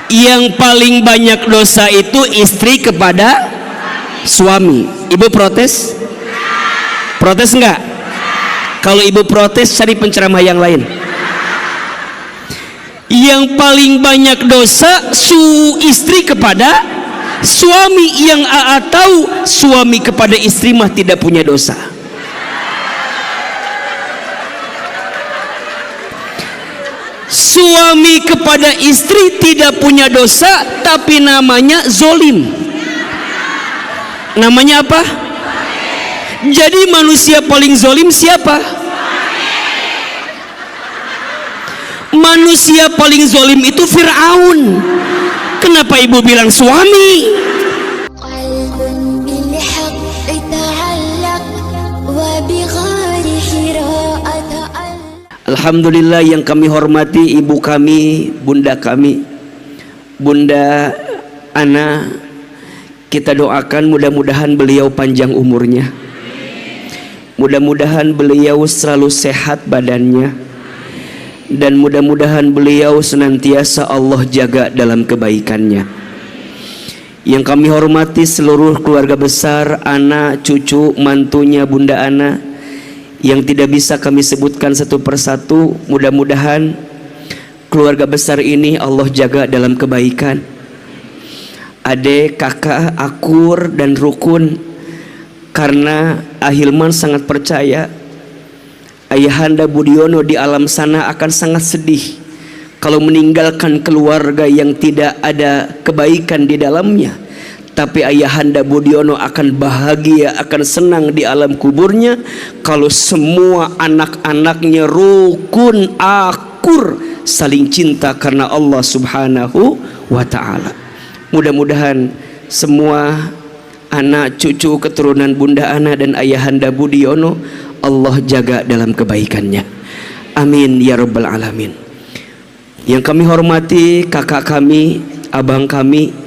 Yang paling banyak dosa itu istri kepada suami. Ibu protes? Protes enggak? Kalau ibu protes, cari penceramah yang lain. Yang paling banyak dosa istri kepada suami. Yang AA tahu, suami kepada istri mah tidak punya dosa. Suami kepada istri tidak punya dosa, tapi namanya zolim. Namanya apa? Jadi manusia paling zolim siapa? Manusia paling zolim itu Fir'aun. Kenapa ibu bilang suami? Alhamdulillah yang kami hormati ibu kami, bunda kami, Bunda Ana, kita doakan mudah-mudahan beliau panjang umurnya, mudah-mudahan beliau selalu sehat badannya, dan mudah-mudahan beliau senantiasa Allah jaga dalam kebaikannya. Yang kami hormati seluruh keluarga besar, anak, cucu, mantunya Bunda Ana, yang tidak bisa kami sebutkan satu persatu, mudah-mudahan keluarga besar ini Allah jaga dalam kebaikan. Adik, kakak, akur, dan rukun. Karena Ahilman sangat percaya Ayahanda Budiono di alam sana akan sangat sedih kalau meninggalkan keluarga yang tidak ada kebaikan di dalamnya. Tapi Ayahanda Budiono akan bahagia, akan senang di alam kuburnya kalau semua anak-anaknya rukun, akur, saling cinta karena Allah Subhanahu wa ta'ala. Mudah-mudahan semua anak, cucu, keturunan Bunda Ana dan Ayahanda Budiono Allah jaga dalam kebaikannya. Amin ya rabbal alamin. Yang kami hormati kakak kami, abang kami,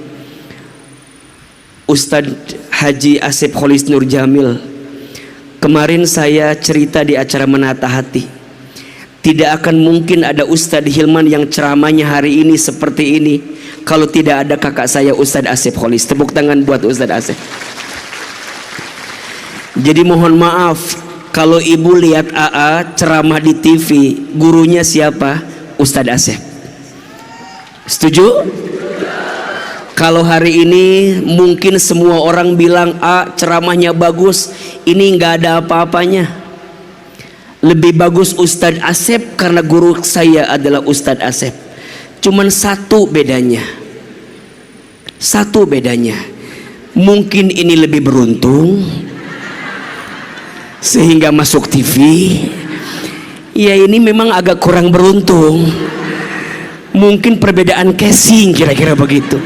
Ustadz Haji Asep Kholis Nur Jamil. Kemarin saya cerita di acara Menata Hati, tidak akan mungkin ada Ustadz Hilman yang ceramahnya hari ini seperti ini kalau tidak ada kakak saya Ustadz Asep Kholis. Tepuk tangan buat Ustadz Asep. Jadi mohon maaf kalau ibu lihat AA ceramah di TV, gurunya siapa? Ustadz Asep. Setuju? Kalau hari ini mungkin semua orang bilang ceramahnya bagus, ini nggak ada apa-apanya. Lebih bagus Ustadz Asep karena guru saya adalah Ustadz Asep. Cuman satu bedanya, mungkin ini lebih beruntung sehingga masuk TV. Ya ini memang agak kurang beruntung. Mungkin perbedaan casing kira-kira begitu.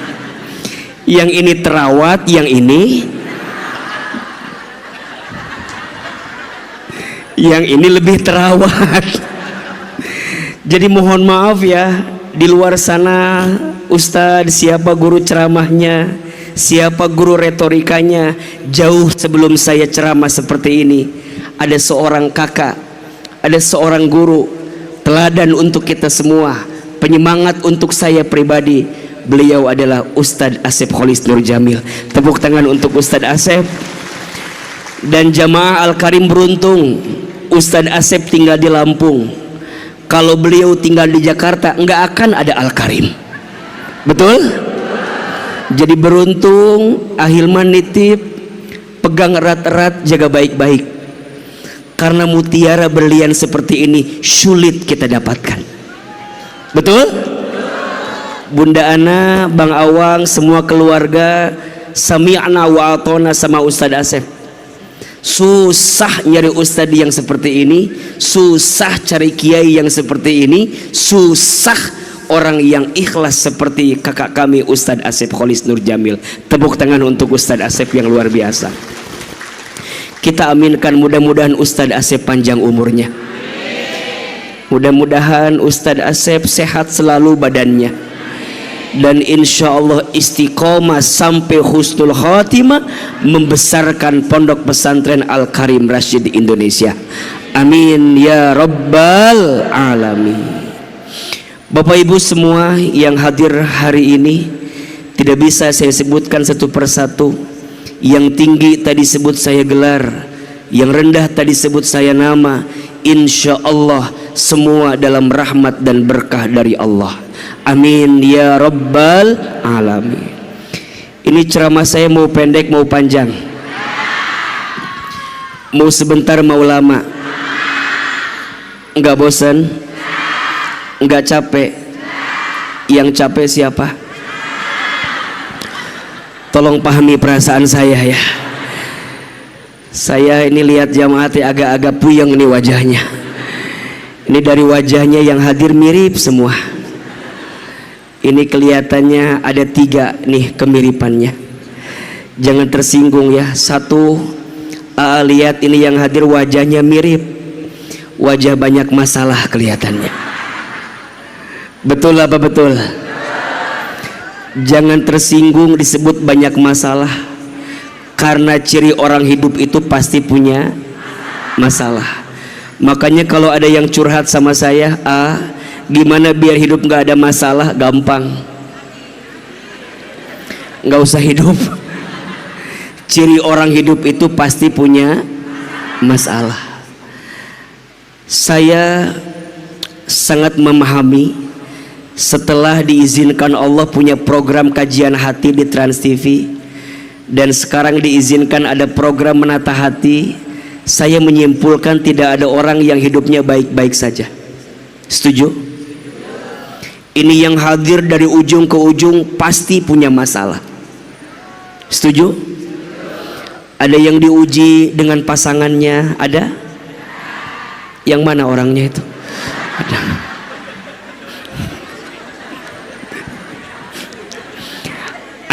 Yang ini terawat, yang ini lebih terawat. Jadi mohon maaf ya, di luar sana Ustadz, siapa guru ceramahnya, siapa guru retorikanya, jauh sebelum saya ceramah seperti ini ada seorang kakak, ada seorang guru teladan untuk kita semua, penyemangat untuk saya pribadi. Beliau adalah Ustadz Asep Kholis Nur Jamil. Tepuk tangan untuk Ustadz Asep. Dan jamaah Al-Karim beruntung, Ustadz Asep tinggal di Lampung. Kalau beliau tinggal di Jakarta nggak akan ada Al-Karim. Betul? Jadi beruntung Ahilman nitip, pegang erat-erat, jaga baik-baik. Karena mutiara berlian seperti ini sulit kita dapatkan. Betul? Bunda Ana, Bang Awang, semua keluarga sami'na wa atona sama Ustadz Asep. Susah nyari ustadz yang seperti ini, susah cari kiai yang seperti ini, susah orang yang ikhlas seperti kakak kami Ustadz Asep Kholis Nur Jamil. Tepuk tangan untuk Ustadz Asep yang luar biasa. Kita aminkan mudah-mudahan Ustadz Asep panjang umurnya. Mudah-mudahan Ustadz Asep sehat selalu badannya. Dan insya Allah istiqomah sampai husnul khatimah membesarkan pondok pesantren Al-Karim Rashid di Indonesia. Amin ya rabbal alamin. Bapak Ibu semua yang hadir hari ini, tidak bisa saya sebutkan satu persatu. Yang tinggi tadi sebut saya gelar, yang rendah tadi sebut saya nama. Insya Allah semua dalam rahmat dan berkah dari Allah. Amin ya rabbal alamin. Ini ceramah saya mau pendek mau panjang, mau sebentar mau lama? Enggak bosan? Enggak capek? Yang capek siapa? Tolong pahami perasaan saya ya. Saya ini lihat jamaatnya agak-agak puyeng ini wajahnya. Ini dari wajahnya yang hadir mirip semua. Ini kelihatannya ada 3 nih kemiripannya. Jangan tersinggung ya. Satu, lihat ini yang hadir wajahnya mirip. Wajah banyak masalah kelihatannya. Betul apa betul? Jangan tersinggung disebut banyak masalah, karena ciri orang hidup itu pasti punya masalah. Makanya kalau ada yang curhat sama saya, gimana biar hidup nggak ada masalah? Gampang, nggak usah hidup. Ciri orang hidup itu pasti punya masalah. Saya sangat memahami. Setelah diizinkan Allah punya program kajian hati di Trans TV, dan sekarang diizinkan ada program menata hati, saya menyimpulkan tidak ada orang yang hidupnya baik-baik saja. Setuju? Ini yang hadir dari ujung ke ujung pasti punya masalah. Setuju? Ada yang diuji dengan pasangannya, ada? Yang mana orangnya itu? Ada.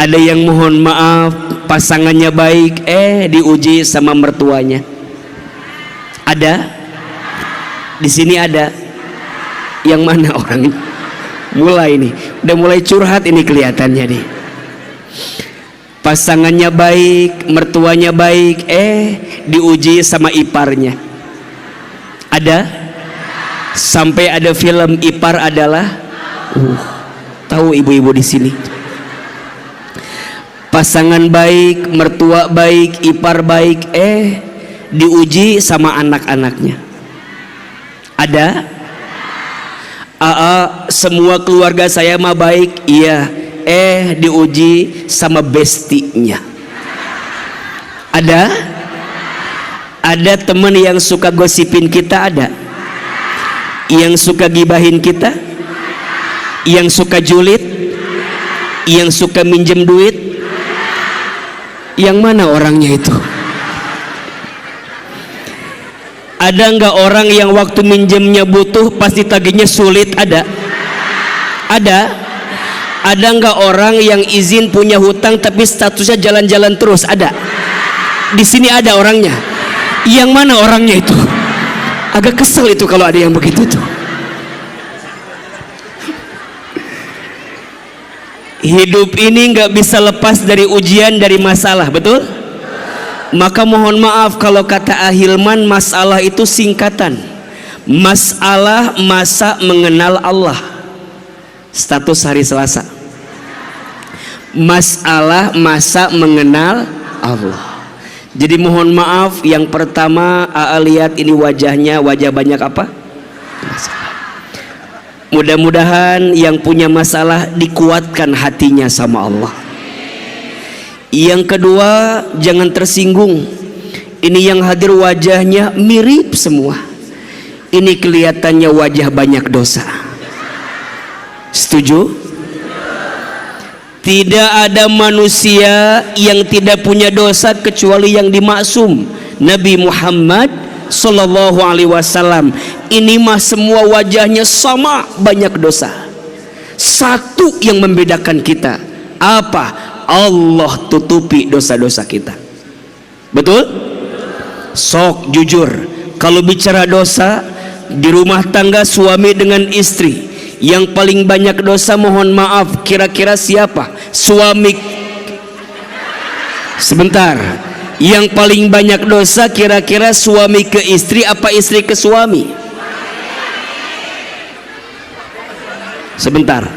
Ada yang mohon maaf pasangannya baik, diuji sama mertuanya. Ada? Di sini ada? Yang mana orangnya? Mulai nih, udah mulai curhat ini kelihatannya nih. Pasangannya baik, mertuanya baik, diuji sama iparnya. Ada? Sampai ada film ipar adalah, tahu ibu-ibu di sini. Pasangan baik, mertua baik, ipar baik, diuji sama anak-anaknya. Ada? Semua keluarga saya mah baik, iya. Diuji sama bestinya. Ada? Ada teman yang suka gosipin kita, ada? Yang suka gibahin kita? Yang suka julid? Yang suka minjem duit? Yang mana orangnya itu? Ada nggak orang yang waktu minjemnya butuh pasti tagihnya sulit? Ada? Ada? Ada nggak orang yang izin punya hutang tapi statusnya jalan-jalan terus? Ada? Di sini ada orangnya. Yang mana orangnya itu? Agak kesel itu kalau ada yang begitu tuh. Hidup ini nggak bisa lepas dari ujian, dari masalah, betul? Maka mohon maaf kalau kata Ahilman, masalah itu singkatan. Masalah masa mengenal Allah. Status hari Selasa. Masalah masa mengenal Allah. Jadi mohon maaf, yang pertama lihat ini wajahnya, wajah banyak apa? Masalah. Mudah-mudahan yang punya masalah dikuatkan hatinya sama Allah. Yang kedua, jangan tersinggung. Ini yang hadir wajahnya mirip semua. Ini kelihatannya wajah banyak dosa. Setuju? Tidak ada manusia yang tidak punya dosa kecuali yang dimaksum, Nabi Muhammad Sallallahu Alaihi Wasallam. Ini mah semua wajahnya sama banyak dosa. Satu yang membedakan kita, apa? Allah tutupi dosa-dosa kita. Betul? Sok jujur. Kalau bicara dosa di rumah tangga suami dengan istri, yang paling banyak dosa mohon maaf, kira-kira siapa? Suami. Sebentar. Yang paling banyak dosa kira-kira suami ke istri apa istri ke suami? Sebentar.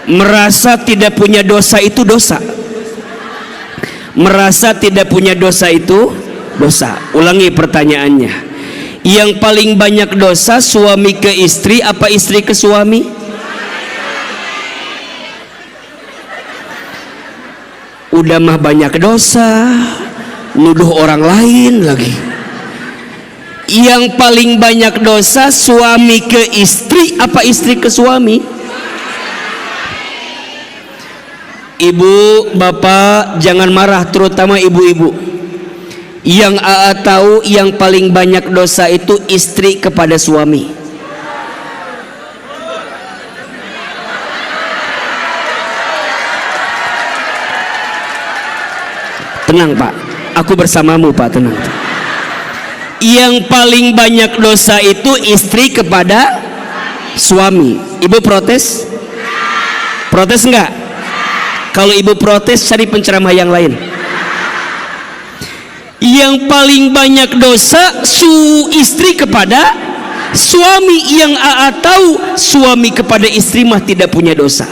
Merasa tidak punya dosa itu dosa. Merasa tidak punya dosa itu dosa. Ulangi pertanyaannya. Yang paling banyak dosa suami ke istri apa istri ke suami? Udah mah banyak dosa, nuduh orang lain lagi. Yang paling banyak dosa suami ke istri apa istri ke suami? Ibu, bapak jangan marah, terutama ibu-ibu. Yang AA tahu yang paling banyak dosa itu istri kepada suami. Tenang Pak, aku bersamamu Pak, tenang. Yang paling banyak dosa itu istri kepada suami. Ibu protes? Protes enggak? Kalau ibu protes, cari penceramah yang lain. Yang paling banyak dosa istri kepada suami. Yang AA tahu suami kepada istri mah tidak punya dosa.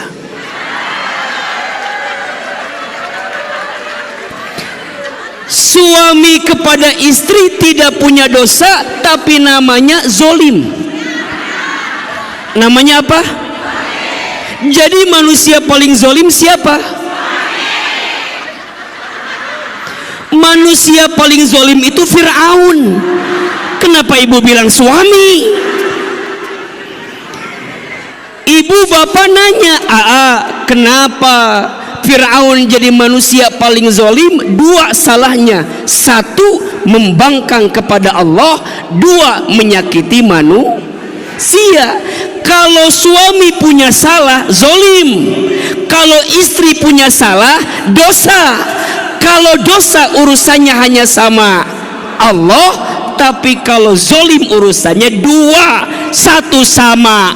Suami kepada istri tidak punya dosa, tapi namanya zolim. Namanya apa? Jadi manusia paling zolim siapa? Manusia paling zolim itu Fir'aun. Kenapa ibu bilang suami? Ibu bapak nanya, kenapa Fir'aun jadi manusia paling zolim? Dua salahnya. Satu, membangkang kepada Allah. Dua, menyakiti manusia. Kalau suami punya salah, zolim. Kalau istri punya salah, dosa. Kalau dosa urusannya hanya sama Allah, tapi kalau zolim urusannya dua. Satu sama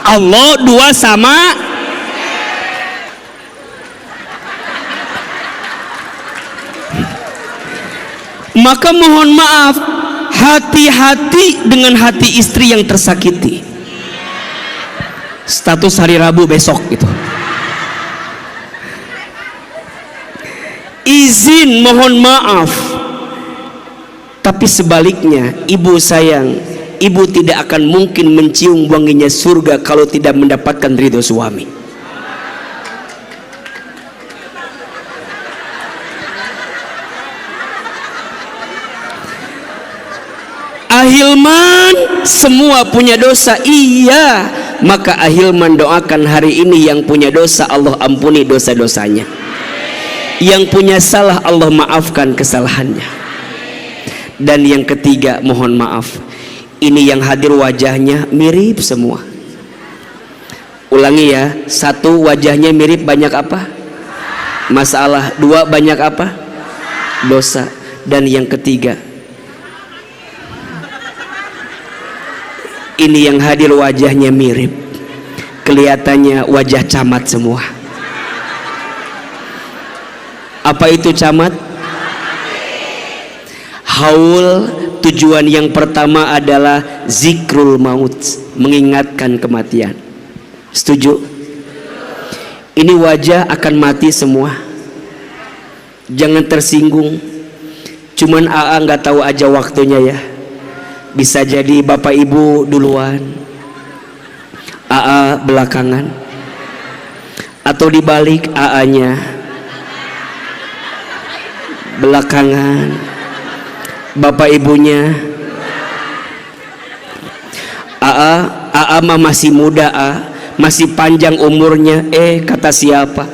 Allah, dua sama. Maka mohon maaf, hati-hati dengan hati istri yang tersakiti. Status hari Rabu besok gitu. Izin mohon maaf. Tapi sebaliknya, ibu sayang, ibu tidak akan mungkin mencium wanginya surga kalau tidak mendapatkan ridho suami. Ahilman semua punya dosa, iya. Maka Ahilman doakan hari ini yang punya dosa Allah ampuni dosa-dosanya, yang punya salah Allah maafkan kesalahannya. Dan yang ketiga, mohon maaf, ini yang hadir wajahnya mirip semua. Ulangi ya, satu, wajahnya mirip banyak apa? Masalah. Dua, banyak apa? Dosa. Dan yang ketiga, ini yang hadir wajahnya mirip, kelihatannya wajah camat semua. Apa itu camat? Haul. Tujuan yang pertama adalah zikrul maut, mengingatkan kematian. Setuju? Ini wajah akan mati semua. Jangan tersinggung. Cuman AA nggak tahu aja waktunya ya. Bisa jadi bapak ibu duluan, AA belakangan, atau dibalik, AA-nya belakangan, bapak ibunya. AA mah masih muda, masih panjang umurnya. Kata siapa?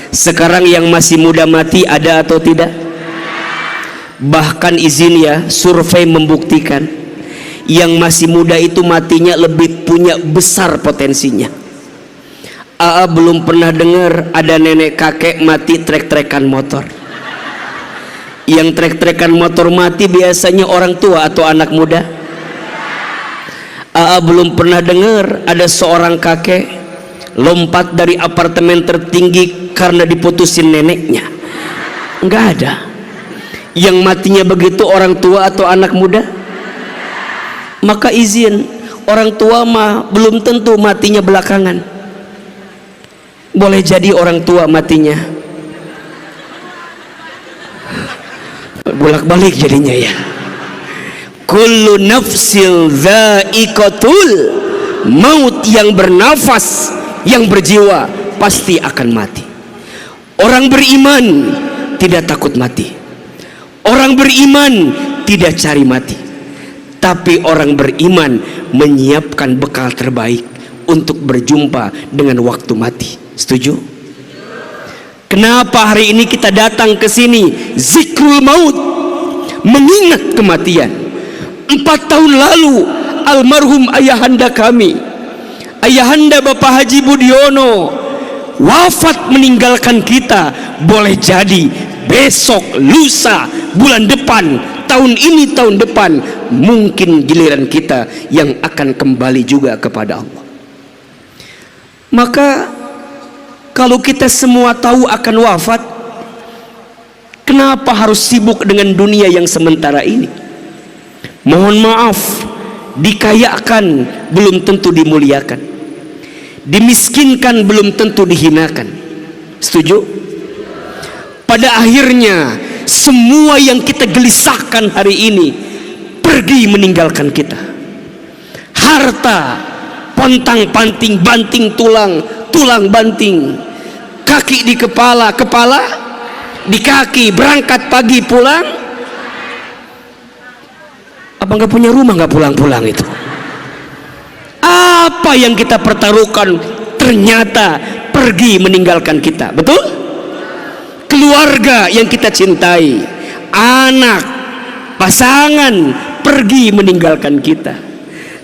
Sekarang yang masih muda mati ada atau tidak? Bahkan izin ya, survei membuktikan yang masih muda itu matinya lebih punya besar potensinya. AA belum pernah dengar ada nenek kakek mati trek-trekan motor. Yang trek-trekan motor mati biasanya orang tua atau anak muda. AA belum pernah dengar ada seorang kakek lompat dari apartemen tertinggi karena diputusin neneknya. Enggak ada. Yang matinya begitu orang tua atau anak muda. Maka izin, orang tua mah belum tentu matinya belakangan. Boleh jadi orang tua matinya bolak-balik jadinya ya. Kullu nafsil dha'iqatul maut, yang bernafas, yang berjiwa pasti akan mati. Orang beriman tidak takut mati. Orang beriman tidak cari mati. Tapi orang beriman menyiapkan bekal terbaik untuk berjumpa dengan waktu mati. Setuju? Kenapa hari ini kita datang ke sini? Zikrul maut, mengingat kematian. 4 tahun lalu almarhum ayahanda kami, ayahanda Bapak Haji Budiono, wafat meninggalkan kita. Boleh jadi besok, lusa, bulan depan, tahun ini, tahun depan, mungkin giliran kita yang akan kembali juga kepada Allah. Maka kalau kita semua tahu akan wafat, kenapa harus sibuk dengan dunia yang sementara ini? Mohon maaf, dikayakan belum tentu dimuliakan, dimiskinkan belum tentu dihinakan. Setuju? Pada akhirnya semua yang kita gelisahkan hari ini pergi meninggalkan kita. Harta, pontang panting, banting tulang, tulang banting, kaki di kepala, kepala di kaki, berangkat pagi pulang. Apa nggak punya rumah nggak pulang-pulang itu? Apa yang kita pertaruhkan ternyata pergi meninggalkan kita. Betul? Keluarga yang kita cintai, anak, pasangan pergi meninggalkan kita.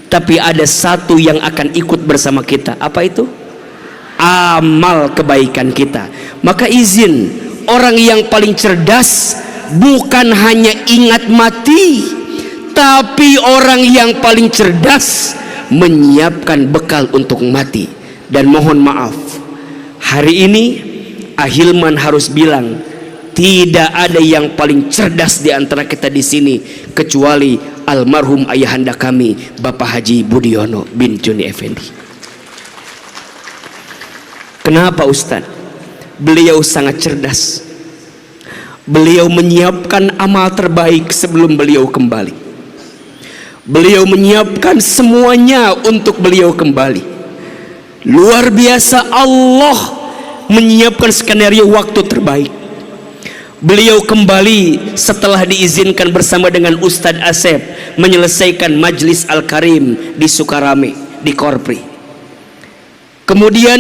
Tapi ada satu yang akan ikut bersama kita. Apa itu? Amal kebaikan kita. Maka izin, orang yang paling cerdas bukan hanya ingat mati, tapi orang yang paling cerdas menyiapkan bekal untuk mati. Dan mohon maaf, hari ini Ahilman harus bilang, tidak ada yang paling cerdas di antara kita di sini kecuali almarhum ayahanda kami Bapak Haji Budiono bin Joni Effendi. Kenapa Ustaz? Beliau sangat cerdas. Beliau menyiapkan amal terbaik sebelum beliau kembali. Beliau menyiapkan semuanya untuk beliau kembali. Luar biasa, Allah menyiapkan skenario waktu terbaik. Beliau kembali setelah diizinkan bersama dengan Ustadz Asep menyelesaikan Majlis Al-Karim di Sukarame, di Korpri. Kemudian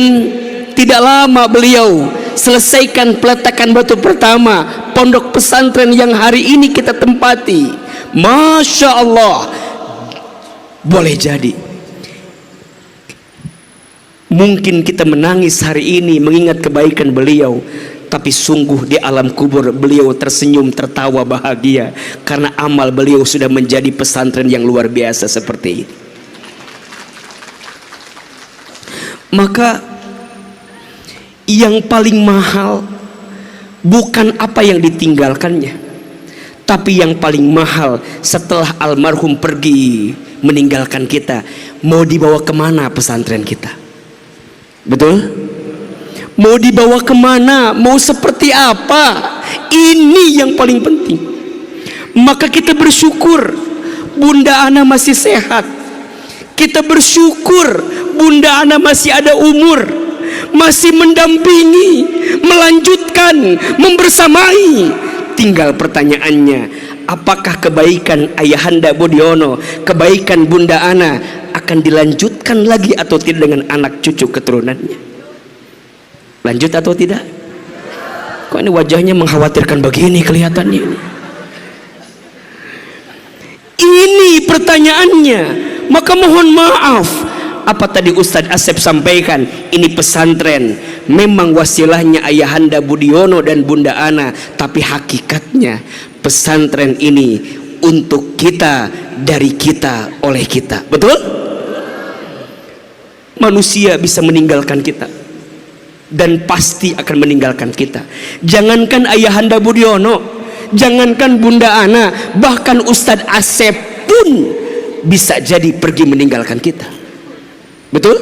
tidak lama beliau selesaikan peletakan batu pertama pondok pesantren yang hari ini kita tempati. Masya Allah. Boleh jadi mungkin kita menangis hari ini mengingat kebaikan beliau, tapi sungguh di alam kubur beliau tersenyum, tertawa bahagia karena amal beliau sudah menjadi pesantren yang luar biasa seperti ini. Maka yang paling mahal bukan apa yang ditinggalkannya, tapi yang paling mahal setelah almarhum pergi meninggalkan kita, mau dibawa kemana pesantren kita? Betul? Mau dibawa kemana? Mau seperti apa? Ini yang paling penting. Maka kita bersyukur Bunda Ana masih sehat. Kita bersyukur Bunda Ana masih ada umur, masih mendampingi, melanjutkan, membersamai. Tinggal pertanyaannya, apakah kebaikan Ayahanda Budiono, kebaikan Bunda Ana akan dilanjutkan lagi atau tidak dengan anak cucu keturunannya? Lanjut atau tidak? Kok ini wajahnya mengkhawatirkan begini kelihatannya ini? Ini pertanyaannya. Maka mohon maaf, apa tadi Ustadz Asep sampaikan, ini pesantren memang wasilahnya Ayahanda Budiono dan Bunda Ana, tapi hakikatnya pesantren ini untuk kita, dari kita, oleh kita. Betul? Manusia bisa meninggalkan kita dan pasti akan meninggalkan kita. Jangankan Ayahanda Budiono, jangankan Bunda Ana, bahkan Ustadz Asep pun bisa jadi pergi meninggalkan kita. Betul?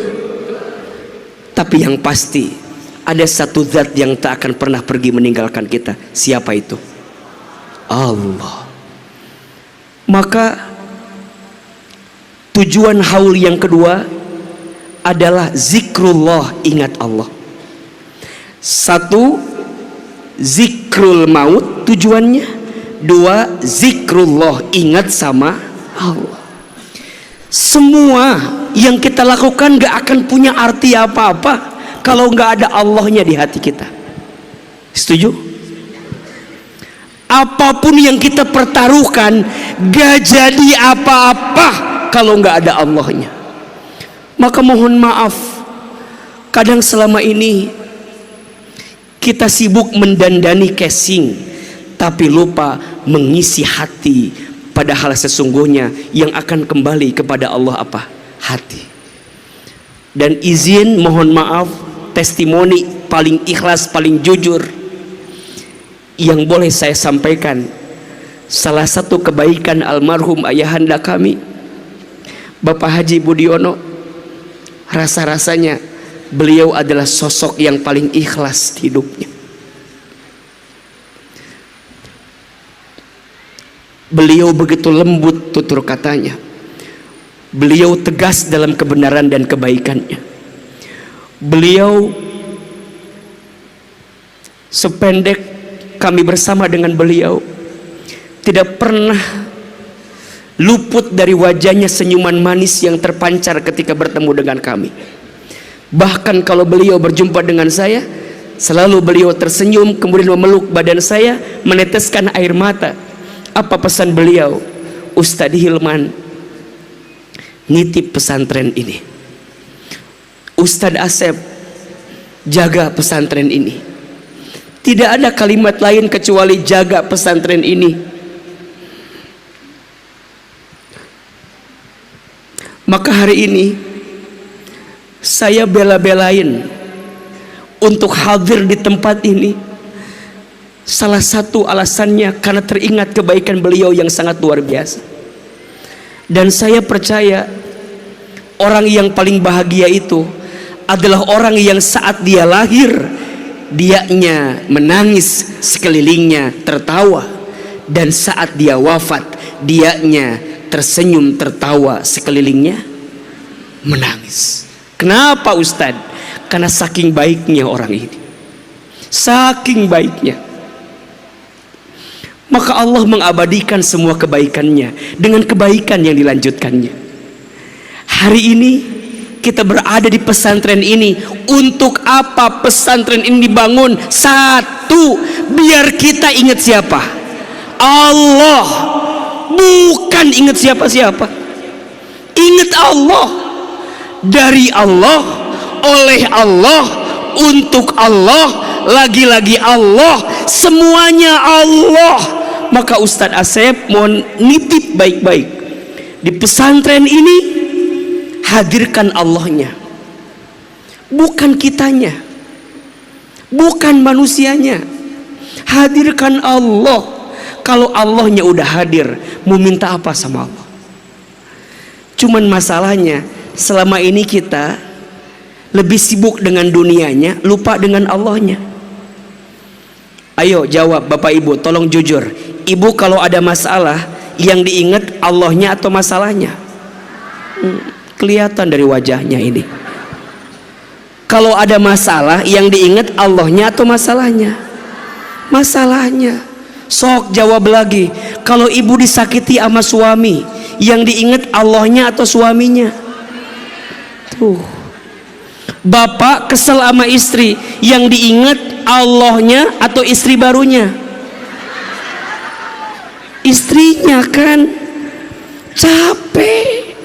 Tapi yang pasti ada satu zat yang tak akan pernah pergi meninggalkan kita. Siapa itu? Allah. Maka tujuan haul yang kedua adalah zikrullah, ingat Allah. Satu, zikrul maut tujuannya. Dua, zikrullah, ingat sama Allah. Semua yang kita lakukan gak akan punya arti apa-apa kalau gak ada Allahnya di hati kita. Setuju? Apapun yang kita pertaruhkan gak jadi apa-apa kalau gak ada Allahnya. Maka mohon maaf, kadang selama ini kita sibuk mendandani casing, tapi lupa mengisi hati. Padahal sesungguhnya yang akan kembali kepada Allah apa? Hati. Dan izin mohon maaf, testimoni paling ikhlas, paling jujur yang boleh saya sampaikan, salah satu kebaikan almarhum ayahanda kami Bapak Haji Budiono, rasa-rasanya beliau adalah sosok yang paling ikhlas di hidupnya. Beliau begitu lembut tutur katanya. Beliau tegas dalam kebenaran dan kebaikannya. Beliau sependek kami bersama dengan beliau, tidak pernah luput dari wajahnya senyuman manis yang terpancar ketika bertemu dengan kami. Bahkan kalau beliau berjumpa dengan saya, selalu beliau tersenyum, kemudian memeluk badan saya, meneteskan air mata. Apa pesan beliau? Ustadz Hilman nitip pesantren ini. Ustadz Asep jaga pesantren ini. Tidak ada kalimat lain kecuali jaga pesantren ini. Maka hari ini saya bela-belain untuk hadir di tempat ini. Salah satu alasannya karena teringat kebaikan beliau yang sangat luar biasa. Dan saya percaya orang yang paling bahagia itu adalah orang yang saat dia lahir dianya menangis, sekelilingnya tertawa, dan saat dia wafat dianya tersenyum tertawa, sekelilingnya menangis. Kenapa Ustadz? Karena saking baiknya orang ini, saking baiknya. Maka Allah mengabadikan semua kebaikannya dengan kebaikan yang dilanjutkannya. Hari ini kita berada di pesantren ini. Untuk apa pesantren ini dibangun? Satu, biar kita ingat siapa? Allah. Bukan ingat siapa-siapa. Ingat Allah. Dari Allah, oleh Allah, untuk Allah, lagi-lagi Allah, semuanya Allah. Maka Ustadz Asep mohon nitip baik-baik, di pesantren ini hadirkan Allahnya, bukan kitanya, bukan manusianya. Hadirkan Allah. Kalau Allahnya udah hadir, mau minta apa sama Allah? Cuman masalahnya selama ini kita lebih sibuk dengan dunianya, lupa dengan Allahnya. Ayo jawab Bapak Ibu, tolong jujur. Ibu kalau ada masalah yang diingat Allahnya atau masalahnya? Kelihatan dari wajahnya ini. Kalau ada masalah yang diingat Allahnya atau masalahnya? Masalahnya. Sok jawab lagi. Kalau ibu disakiti sama suami, yang diingat Allahnya atau suaminya? Tuh. Bapak kesel sama istri, yang diingat Allahnya atau istri barunya? Istrinya kan. Capek.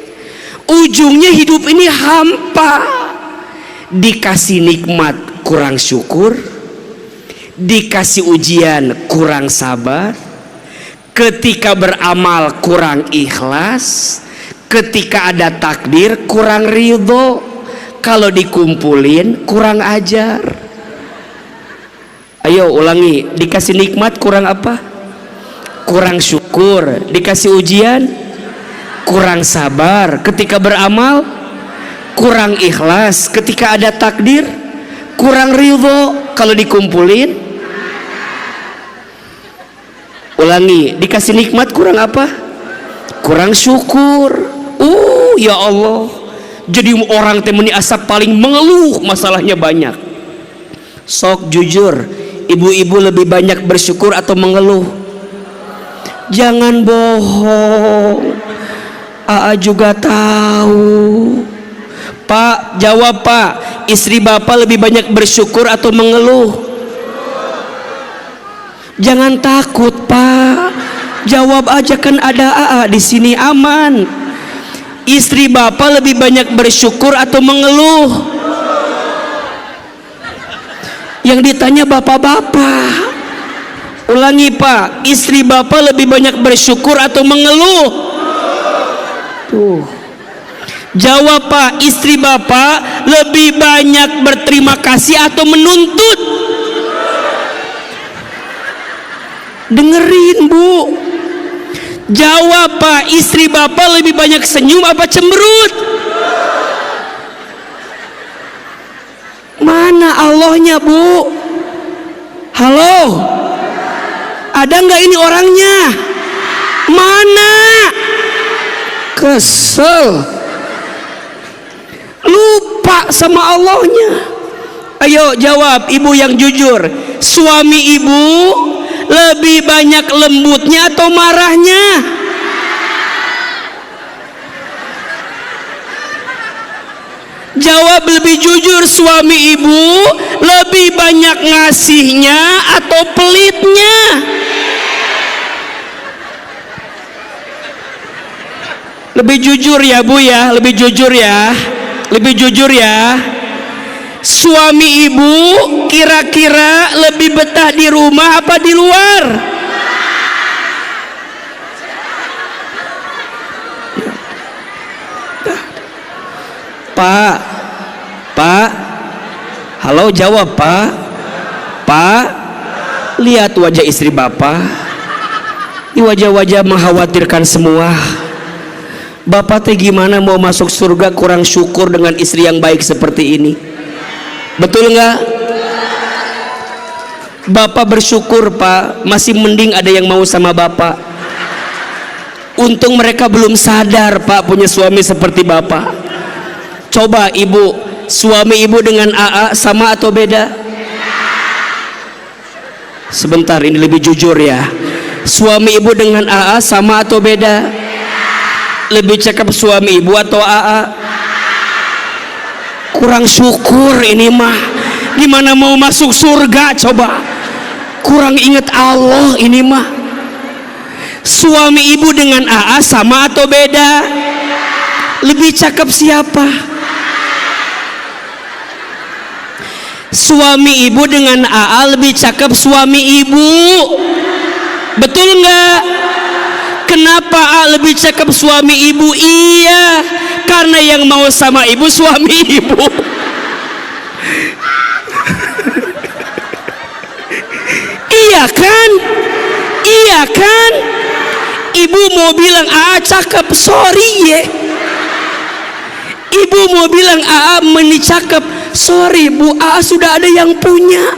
Ujungnya hidup ini hampa. Dikasih nikmat kurang syukur, dikasih ujian kurang sabar, ketika beramal kurang ikhlas, ketika ada takdir kurang ridho, kalau dikumpulin kurang ajar. Ayo ulangi, dikasih nikmat kurang apa? Kurang syukur. Dikasih ujian kurang sabar ketika beramal, kurang ikhlas ketika ada takdir, kurang ridho kalau dikumpulin. Ulangi, dikasih nikmat kurang apa? Kurang syukur. Ya Allah, jadi orang temeni asap paling mengeluh, masalahnya banyak. Sok jujur, ibu-ibu lebih banyak bersyukur atau mengeluh? Jangan bohong, Aa juga tahu. Pak, jawab Pak, istri Bapak lebih banyak bersyukur atau mengeluh? Jangan takut Pak, jawab aja, kan ada Aa di sini, aman. Istri Bapak lebih banyak bersyukur atau mengeluh? Yang ditanya bapak-bapak. Ulangi Pak, istri Bapak lebih banyak bersyukur atau mengeluh? Tuh. Jawab Pak, istri Bapak lebih banyak berterima kasih atau menuntut? Dengerin Bu. Jawab Pak, istri Bapak lebih banyak senyum apa cemberut? Mana Allahnya Bu? Halo, ada nggak ini orangnya? Mana? Kesel, lupa sama Allahnya. Ayo jawab ibu yang jujur, suami ibu lebih banyak lembutnya atau marahnya? Jawab lebih jujur, suami ibu lebih banyak ngasihnya atau pelitnya? Lebih jujur ya Bu ya, lebih jujur ya, lebih jujur ya. Suami ibu kira-kira lebih betah di rumah apa di luar? Pak, halo, jawab Pak, lihat wajah istri Bapak, ini wajah-wajah mengkhawatirkan semua. Bapak teh gimana mau masuk surga kurang syukur dengan istri yang baik seperti ini? Betul nggak? Bapak bersyukur Pak, masih mending ada yang mau sama Bapak. Untung mereka belum sadar Pak punya suami seperti Bapak. Coba ibu, suami ibu dengan AA sama atau beda? Sebentar, ini lebih jujur ya. Suami ibu dengan AA sama atau beda? Lebih cakep suami ibu atau AA? Kurang syukur ini mah. Gimana mau masuk surga coba? Kurang ingat Allah ini mah. Suami ibu dengan AA sama atau beda? Lebih cakep siapa? Suami ibu dengan AA lebih cakep suami ibu. Betul nggak? Kenapa AA lebih cakep suami ibu? Iya, karena yang mau sama ibu suami ibu. Iya kan? Iya kan? Ibu mau bilang AA cakep, sorry ye. Ibu mau bilang AA meni cakep, sorry Bu, AA sudah ada yang punya.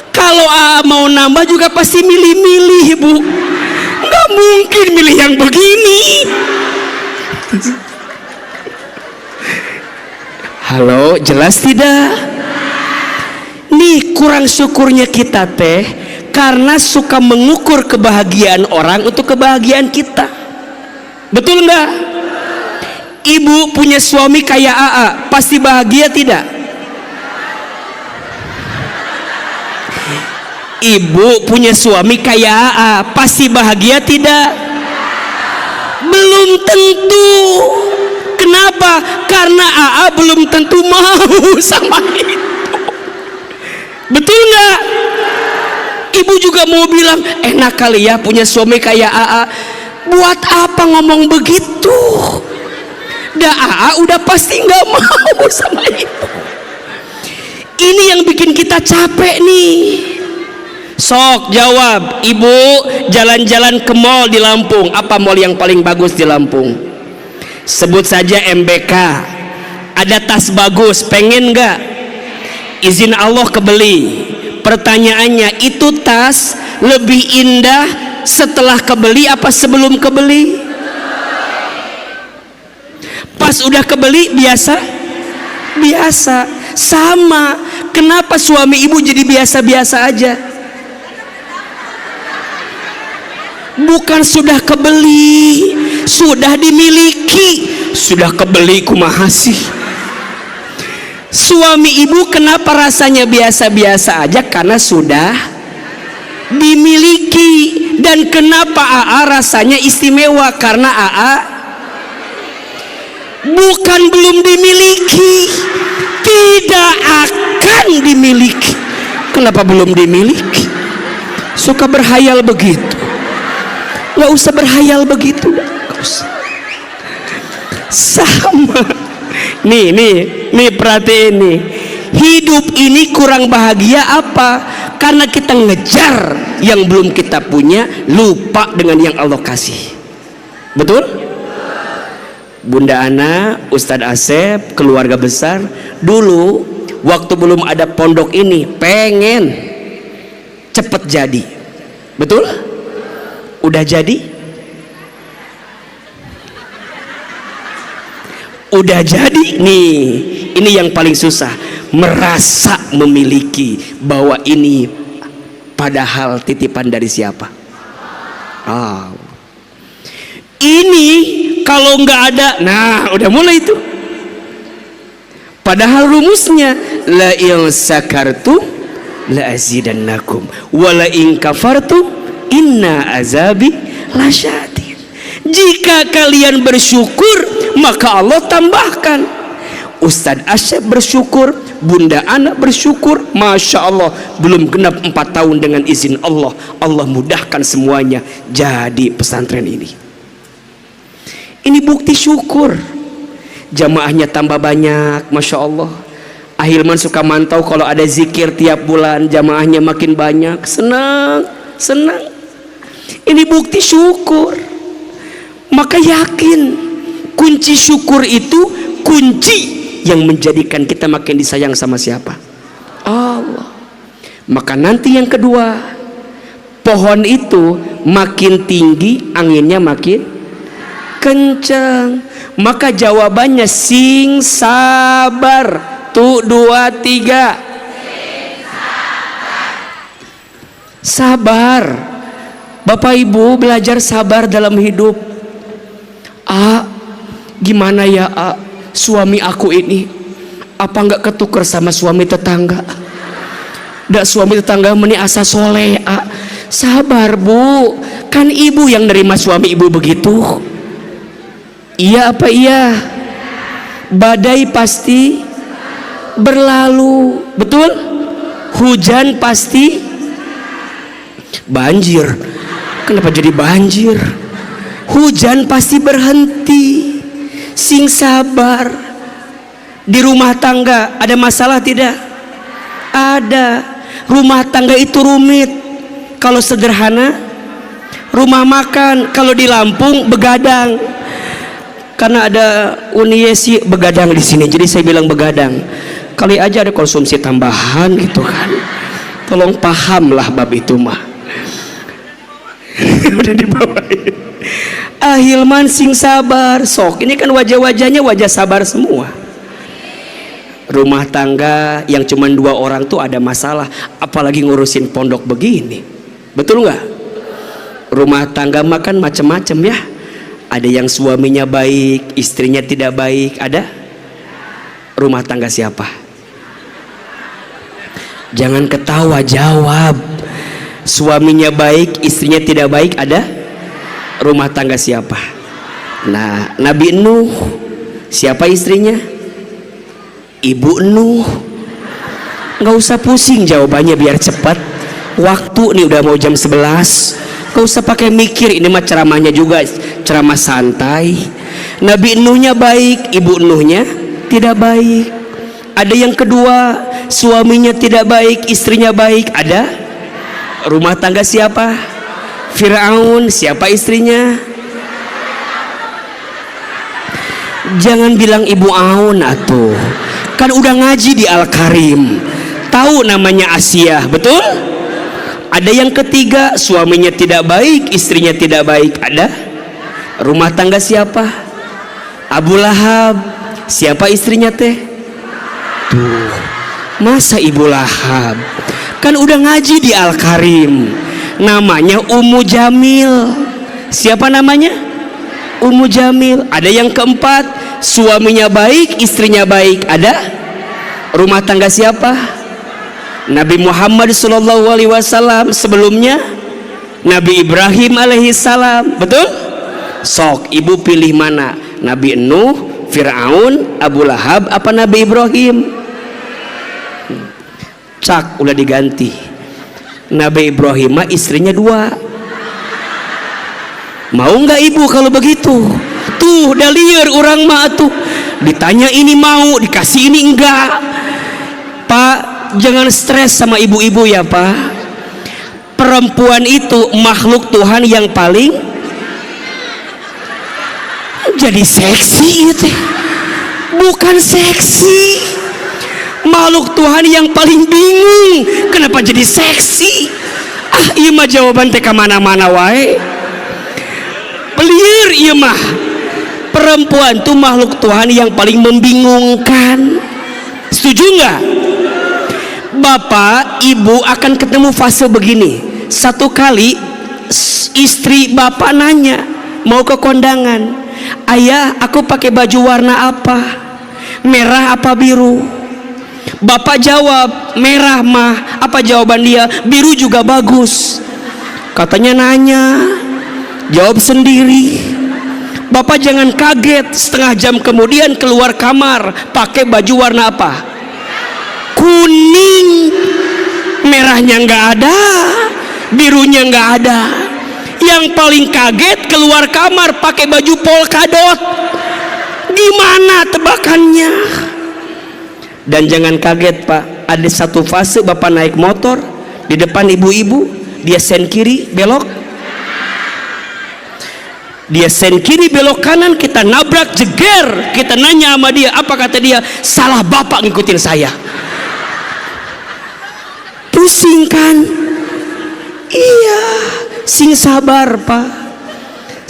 Kalau AA mau nambah juga pasti milih-milih Bu. Nggak mungkin milih yang begini. Halo, jelas tidak? Nih kurang syukurnya kita teh karena suka mengukur kebahagiaan orang untuk kebahagiaan kita. Betul nggak? Ibu punya suami kayak AA, pasti bahagia tidak? Ibu punya suami kayak AA, pasti bahagia tidak? Belum tentu. Kenapa? Karena AA belum tentu mau sama itu. Betul nggak? Ibu juga mau bilang enak kali ya punya suami kayak AA. Buat apa ngomong begitu? Dah AA udah pasti nggak mau sama ibu. Ini yang bikin kita capek nih. Sok jawab, ibu jalan-jalan ke mall di Lampung. Apa mall yang paling bagus di Lampung? Sebut saja MBK. Ada tas bagus, pengen nggak? Izin Allah kebeli. Pertanyaannya, itu tas lebih indah setelah kebeli apa sebelum kebeli? Pas udah kebeli biasa? Biasa. Sama. Kenapa suami ibu jadi biasa-biasa aja? Bukan sudah kebeli, sudah dimiliki. Sudah kebeli kumaha sih? Suami ibu kenapa rasanya biasa-biasa aja? Karena sudah dimiliki. Dan kenapa AA rasanya istimewa? Karena AA bukan belum dimiliki, tidak akan dimiliki. Kenapa belum dimiliki? Suka berhayal begitu. Nggak usah berhayal begitu, nggak usah. Sama. Nih perhatiin nih. Hidup ini kurang bahagia apa? Karena kita ngejar yang belum kita punya, lupa dengan yang Allah kasih. Betul? Bunda Ana, Ustadz Asep, keluarga besar, dulu waktu belum ada pondok ini pengen cepet jadi. Betul? Udah jadi? Udah jadi nih. Ini yang paling susah, merasa memiliki bahwa ini padahal titipan dari siapa? Ini kalau nggak ada, nah udah mulai itu. Padahal rumusnya la in sakartu la azidannakum wa la in kafartu inna azabi lasyadid. Jika kalian bersyukur maka Allah tambahkan. Ustadz Asyaf bersyukur, Bunda Ana bersyukur, Masya Allah belum genap 4 tahun dengan izin Allah, Allah mudahkan semuanya jadi pesantren ini. Ini bukti syukur. Jamaahnya tambah banyak, Masya Allah. Ahilman suka mantau kalau ada zikir tiap bulan, jamaahnya makin banyak, senang. Ini bukti syukur. Maka yakin kunci syukur itu kunci yang menjadikan kita makin disayang sama siapa? Allah. Maka nanti yang kedua, pohon itu makin tinggi, anginnya makin kencang. Maka jawabannya sing sabar. Tuh 2 3. Sabar. Bapak Ibu belajar sabar dalam hidup. Gimana ya suami aku ini, apa nggak ketuker sama suami tetangga? Dak suami tetangga meni asa soleh. Sabar bu, kan ibu yang nerima suami ibu begitu. Iya apa iya? Badai pasti berlalu, betul? Hujan pasti banjir. Kenapa jadi banjir? Hujan pasti berhenti. Sing sabar. Di rumah tangga ada masalah tidak? Ada. Rumah tangga itu rumit kalau sederhana. Rumah makan kalau di Lampung begadang. Karena ada Uniesi begadang di sini, jadi saya bilang begadang. Kali aja ada konsumsi tambahan gitu kan. Tolong pahamlah bab itu mah. Udah dibawain. Ahilman sing sabar. Sok ini kan wajah-wajahnya wajah sabar semua. Rumah tangga yang cuma 2 orang tuh ada masalah, apalagi ngurusin pondok begini. Betul nggak? Rumah tangga makan macam-macam ya. Ada yang suaminya baik, istrinya tidak baik. Ada? Rumah tangga siapa? Jangan ketawa, jawab. Suaminya baik, istrinya tidak baik. Ada? Rumah tangga siapa? Nah, Nabi Nuh, siapa istrinya? Ibu Nuh. Nggak usah pusing jawabannya biar cepat. Waktu nih udah mau jam 11. Nggak usah pakai mikir, ini mah ceramahnya juga ceramah santai. Nabi Nuhnya baik, Ibu Nuhnya tidak baik. Ada yang kedua, suaminya tidak baik, istrinya baik. Ada? Rumah tangga siapa? Firaun. Siapa istrinya? Jangan bilang Ibu Aun atuh, kan udah ngaji di Al-Karim, tahu namanya Asia, betul? Ada yang ketiga, suaminya tidak baik, istrinya tidak baik. Ada? Rumah tangga siapa? Abu Lahab. Siapa istrinya teh? Tuh, masa Ibu Lahab? Kan udah ngaji di Al-Karim, namanya Ummu Jamil. Siapa namanya? Ummu Jamil. Ada yang keempat, suaminya baik, istrinya baik. Ada? Rumah tangga siapa? Nabi Muhammad SAW. Sebelumnya Nabi Ibrahim alaihissalam. Betul? Sok, ibu pilih mana? Nabi Nuh, Fir'aun, Abu Lahab, apa Nabi Ibrahim? Cak, udah diganti. Nabi Ibrahim mah istrinya 2. Mau nggak ibu kalau begitu? Tuh, dah liar orang mah tuh. Ditanya ini mau, dikasih ini enggak. Pak, jangan stres sama ibu-ibu ya Pak. Perempuan itu makhluk Tuhan yang paling jadi seksi itu. Bukan seksi. Makhluk Tuhan yang paling bingung kenapa jadi seksi. Ah, iya mah jawaban teh kemana-mana wae. Pelir iya mah. Perempuan tuh makhluk Tuhan yang paling membingungkan. Setuju nggak? Bapak, ibu akan ketemu fase begini. Satu kali istri bapak nanya mau ke kondangan, ayah aku pakai baju warna apa? Merah apa biru? Bapak jawab merah mah. Apa jawaban dia? Biru juga bagus. Katanya nanya, jawab sendiri. Bapak jangan kaget, setengah jam kemudian keluar kamar pakai baju warna apa? Kuning. Merahnya nggak ada, birunya nggak ada. Yang paling kaget keluar kamar pakai baju polkadot. Gimana tebakannya? Dan jangan kaget Pak, ada satu fase Bapak naik motor di depan ibu-ibu, dia sen kiri belok, dia sen kiri belok kanan, kita nabrak jeger. Kita nanya sama dia, apa kata dia? Salah Bapak ngikutin saya. Pusing kan? Iya, sing sabar Pak.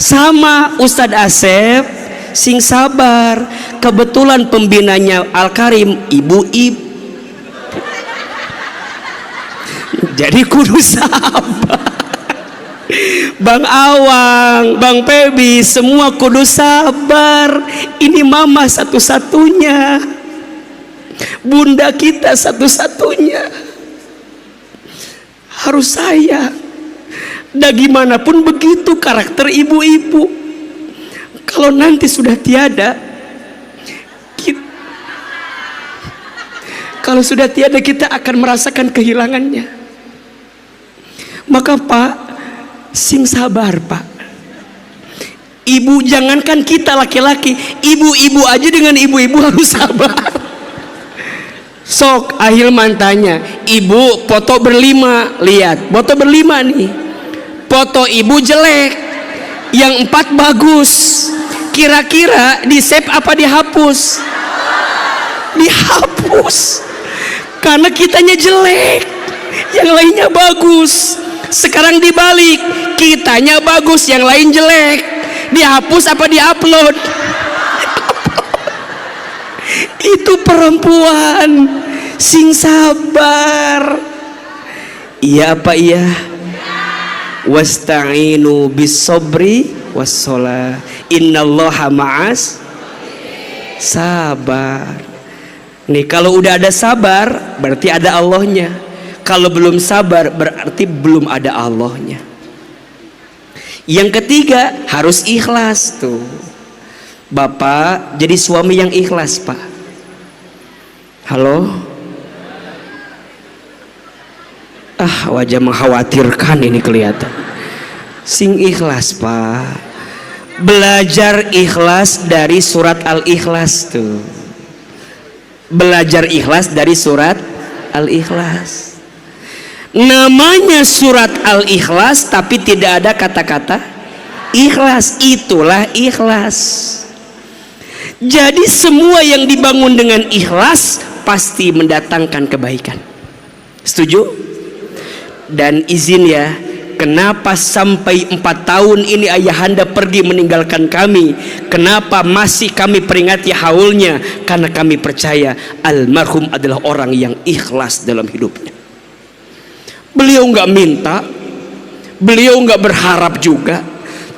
Sama Ustadz Asep, sing sabar. Kebetulan pembinanya Al-Karim ibu-ibu, jadi kudu sabar. Bang Awang, Bang Pebi, semua kudu sabar. Ini mama satu-satunya, bunda kita satu-satunya, harus sayang. Dan gimana pun begitu karakter ibu-ibu. Kalau nanti sudah tiada, kalau sudah tiada, kita akan merasakan kehilangannya. Maka Pak, sing sabar Pak. Ibu, jangankan kita laki-laki, ibu-ibu aja dengan ibu-ibu harus sabar. Sok Ahilman tanya, ibu foto berlima, lihat foto berlima nih, foto ibu jelek, yang 4 bagus. Kira-kira di save apa dihapus? Dihapus. Karena kitanya jelek, yang lainnya bagus. Sekarang dibalik, kitanya bagus, yang lain jelek. Dihapus apa diupload? Itu perempuan sing sabar. Iya apa iya? Wasta'inu bis-sabri was-shalah. Innallaha ma'as sabar. Nih, kalau udah ada sabar berarti ada Allahnya. Kalau belum sabar berarti belum ada Allahnya. Yang ketiga harus ikhlas tuh. Bapak jadi suami yang ikhlas Pak. Halo? Ah, wajah mengkhawatirkan ini kelihatan. Sing ikhlas Pak. Belajar ikhlas dari surat Al-Ikhlas tuh. Belajar ikhlas dari surat Al-Ikhlas. Namanya surat Al-Ikhlas tapi tidak ada kata-kata ikhlas. Itulah ikhlas. Jadi semua yang dibangun dengan ikhlas pasti mendatangkan kebaikan. Setuju? Dan izin ya, kenapa sampai 4 tahun ini ayahanda pergi meninggalkan kami? Kenapa masih kami peringati haulnya? Karena kami percaya almarhum adalah orang yang ikhlas dalam hidupnya. Beliau nggak minta, beliau nggak berharap juga,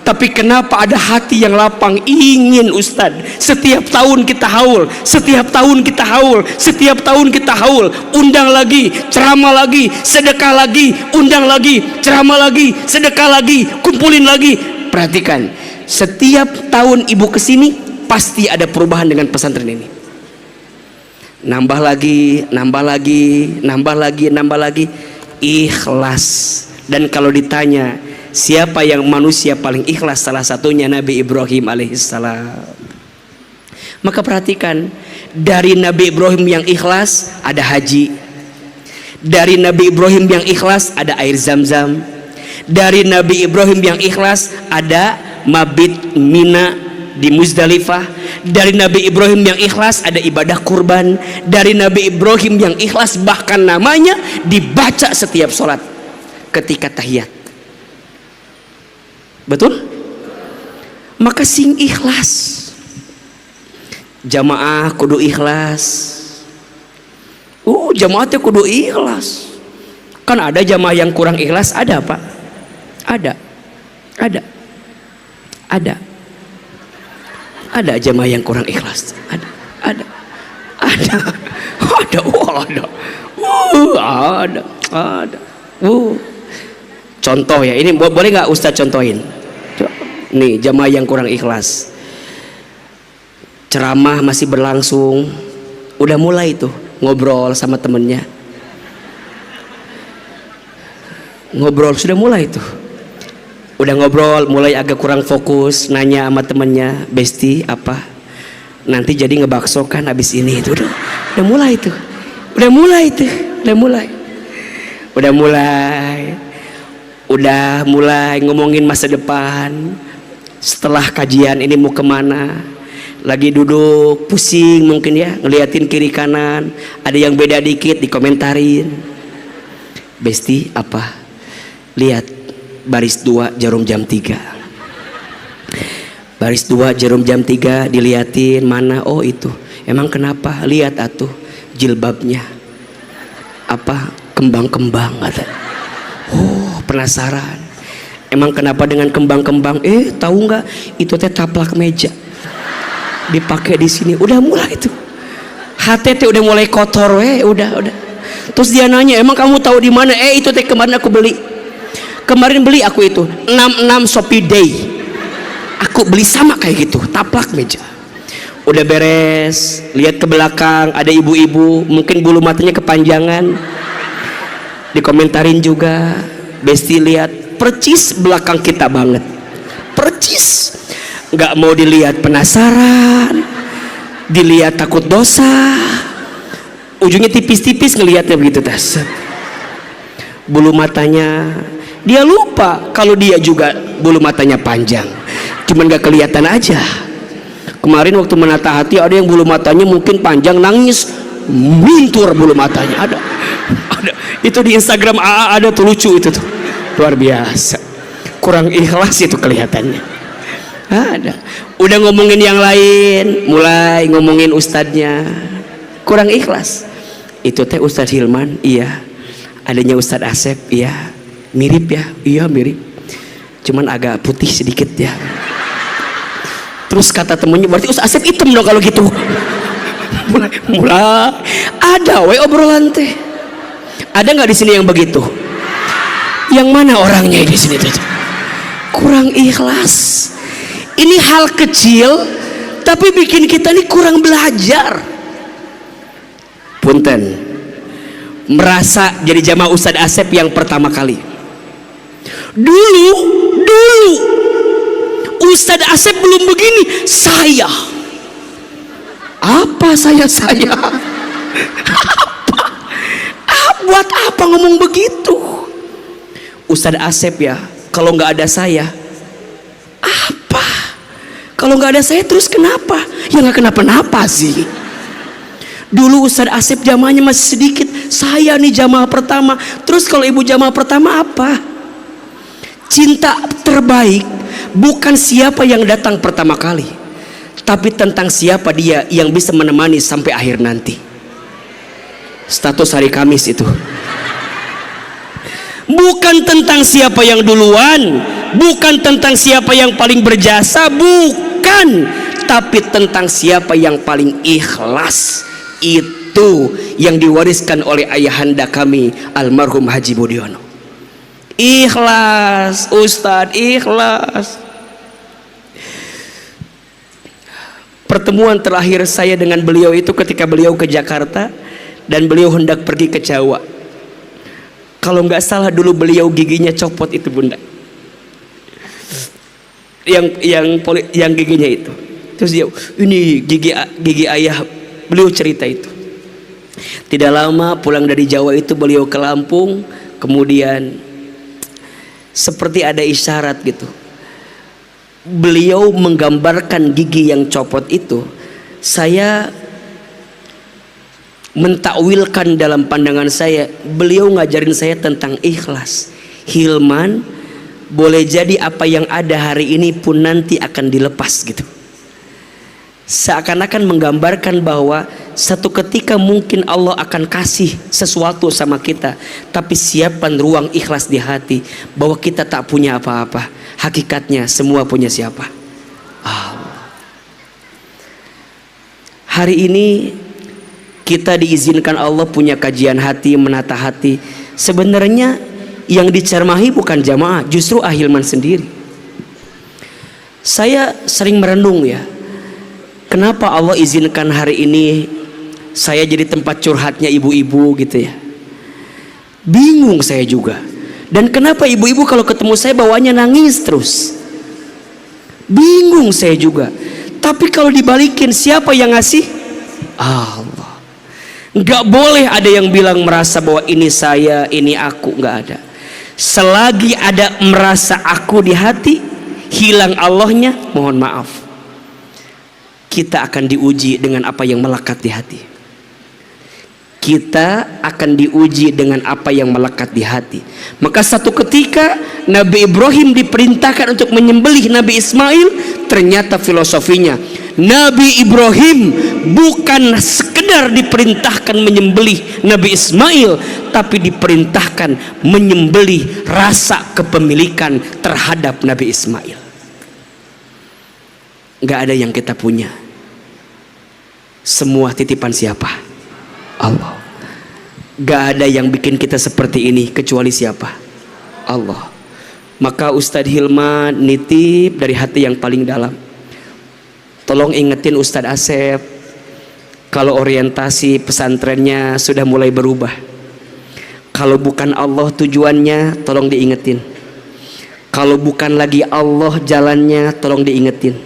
tapi kenapa ada hati yang lapang ingin Ustadz. Setiap tahun kita haul, setiap tahun kita haul, setiap tahun kita haul, undang lagi, ceramah lagi, sedekah lagi, undang lagi, ceramah lagi, sedekah lagi, kumpulin lagi. Perhatikan, setiap tahun ibu kesini pasti ada perubahan dengan pesantren ini. Nambah lagi, nambah lagi, nambah lagi, nambah lagi. Ikhlas. Dan kalau ditanya siapa yang manusia paling ikhlas, salah satunya Nabi Ibrahim alaihissalam. Maka perhatikan, dari Nabi Ibrahim yang ikhlas ada haji, dari Nabi Ibrahim yang ikhlas ada air zam-zam, dari Nabi Ibrahim yang ikhlas ada mabit Mina di Muzdalifah, dari Nabi Ibrahim yang ikhlas ada ibadah kurban, dari Nabi Ibrahim yang ikhlas bahkan namanya dibaca setiap sholat ketika tahiyat. Betul? Maka sing ikhlas, jamaah kudu ikhlas. Jamaahnya kudu ikhlas. Kan ada jamaah yang kurang ikhlas, ada Pak? Ada jamaah yang kurang ikhlas. Ada. Contoh ya, ini boleh nggak Ustadz contohin? Nih jamaah yang kurang ikhlas, ceramah masih berlangsung, udah mulai tuh ngobrol sama temennya, sudah mulai tuh, udah ngobrol, mulai agak kurang fokus, nanya sama temennya, Besti apa? Nanti jadi ngebakso kan abis ini itu, udah mulai ngomongin masa depan. Setelah kajian ini mau kemana? Lagi duduk pusing mungkin ya, ngeliatin kiri kanan, ada yang beda dikit dikomentarin. Besti apa? Lihat baris 2 jarum jam 3. Baris 2 jarum jam 3 diliatin mana? Oh itu. Emang kenapa? Lihat atuh jilbabnya. Apa? Kembang-kembang kata. Penasaran. Emang kenapa dengan kembang-kembang? Tahu nggak? Itu teh taplak meja. Dipakai di sini. Udah mulai tuh. HTT udah mulai kotor, udah. Terus dia nanya, emang kamu tahu di mana? Itu teh kemarin aku beli. Kemarin beli aku itu 66 Shopee Day. Aku beli sama kayak gitu, taplak meja. Udah beres, lihat ke belakang ada ibu-ibu, mungkin bulu matanya kepanjangan. Dikomentarin juga, Besti lihat percis belakang kita banget, percis. Nggak mau dilihat penasaran, dilihat takut dosa, ujungnya tipis-tipis ngelihatnya begitu tas. Bulu matanya, dia lupa kalau dia juga bulu matanya panjang, cuman nggak kelihatan aja. Kemarin waktu menata hati ada yang bulu matanya mungkin panjang, nangis mintur bulu matanya, ada. Itu di Instagram AA ada tuh, lucu itu tuh, luar biasa. Kurang ikhlas itu kelihatannya. Ada. Udah ngomongin yang lain, mulai ngomongin ustadznya, kurang ikhlas. Itu teh Ustadz Hilman, iya. Adanya Ustadz Asep, iya. Mirip ya, iya mirip. Cuman agak putih sedikit ya. Terus kata temennya, berarti Ustadz Asep hitam dong kalau gitu. mulai ada obrolan teh. Ada nggak di sini yang begitu? Yang mana orangnya di sini tuh? Kurang ikhlas. Ini hal kecil tapi bikin kita nih kurang belajar. Punten, merasa jadi jamaah Ustadz Asep yang pertama kali. Dulu Ustadz Asep belum begini. Saya apa? Buat apa ngomong begitu? Ustadz Asep ya, kalau nggak ada saya apa? Kalau nggak ada saya terus kenapa? Ya nggak kenapa-napa sih. Dulu Ustadz Asep jamaahnya masih sedikit, saya nih jamaah pertama. Terus kalau ibu jamaah pertama apa? Cinta terbaik bukan siapa yang datang pertama kali, tapi tentang siapa dia yang bisa menemani sampai akhir nanti. Status hari Kamis itu. Bukan tentang siapa yang duluan, bukan tentang siapa yang paling berjasa, bukan, tapi tentang siapa yang paling ikhlas. Itu yang diwariskan oleh ayahanda kami almarhum Haji Budiono. Ikhlas, Ustadz, ikhlas. Pertemuan terakhir saya dengan beliau itu ketika beliau ke Jakarta dan beliau hendak pergi ke Jawa. Kalau nggak salah dulu beliau giginya copot itu, Bunda. Yang giginya itu. Terus dia, ini gigi ayah. Beliau cerita itu. Tidak lama pulang dari Jawa itu beliau ke Lampung, kemudian seperti ada isyarat gitu. Beliau menggambarkan gigi yang copot itu. Saya mentakwilkan dalam pandangan saya, beliau ngajarin saya tentang ikhlas. Hilman, boleh jadi apa yang ada hari ini pun nanti akan dilepas gitu. Seakan-akan menggambarkan bahwa satu ketika mungkin Allah akan kasih sesuatu sama kita, tapi siapkan ruang ikhlas di hati bahwa kita tak punya apa-apa. Hakikatnya semua punya siapa? Allah. Hari ini kita diizinkan Allah punya kajian hati, menata hati. Sebenarnya yang dicermahi bukan jamaah, justru Ahilman sendiri. Saya sering merenung ya, kenapa Allah izinkan hari ini saya jadi tempat curhatnya ibu-ibu gitu ya. Bingung saya juga. Dan kenapa ibu-ibu kalau ketemu saya bawanya nangis terus? Bingung saya juga. Tapi kalau dibalikin, siapa yang ngasih? Allah. Nggak boleh ada yang bilang merasa bahwa ini saya, ini aku, nggak ada. Selagi ada merasa aku di hati, hilang Allahnya, mohon maaf, kita akan diuji dengan apa yang melekat di hati. Kita akan diuji dengan apa yang melekat di hati. Maka satu ketika Nabi Ibrahim diperintahkan untuk menyembelih Nabi Ismail, ternyata filosofinya Nabi Ibrahim bukan sekedar diperintahkan menyembelih Nabi Ismail, tapi diperintahkan menyembelih rasa kepemilikan terhadap Nabi Ismail. Gak ada yang kita punya, semua titipan siapa? Allah. Gak ada yang bikin kita seperti ini kecuali siapa? Allah. Maka Ustadz Hilman nitip dari hati yang paling dalam, tolong ingetin Ustadz Asep kalau orientasi pesantrennya sudah mulai berubah. Kalau bukan Allah tujuannya, tolong diingetin. Kalau bukan lagi Allah jalannya, tolong diingetin.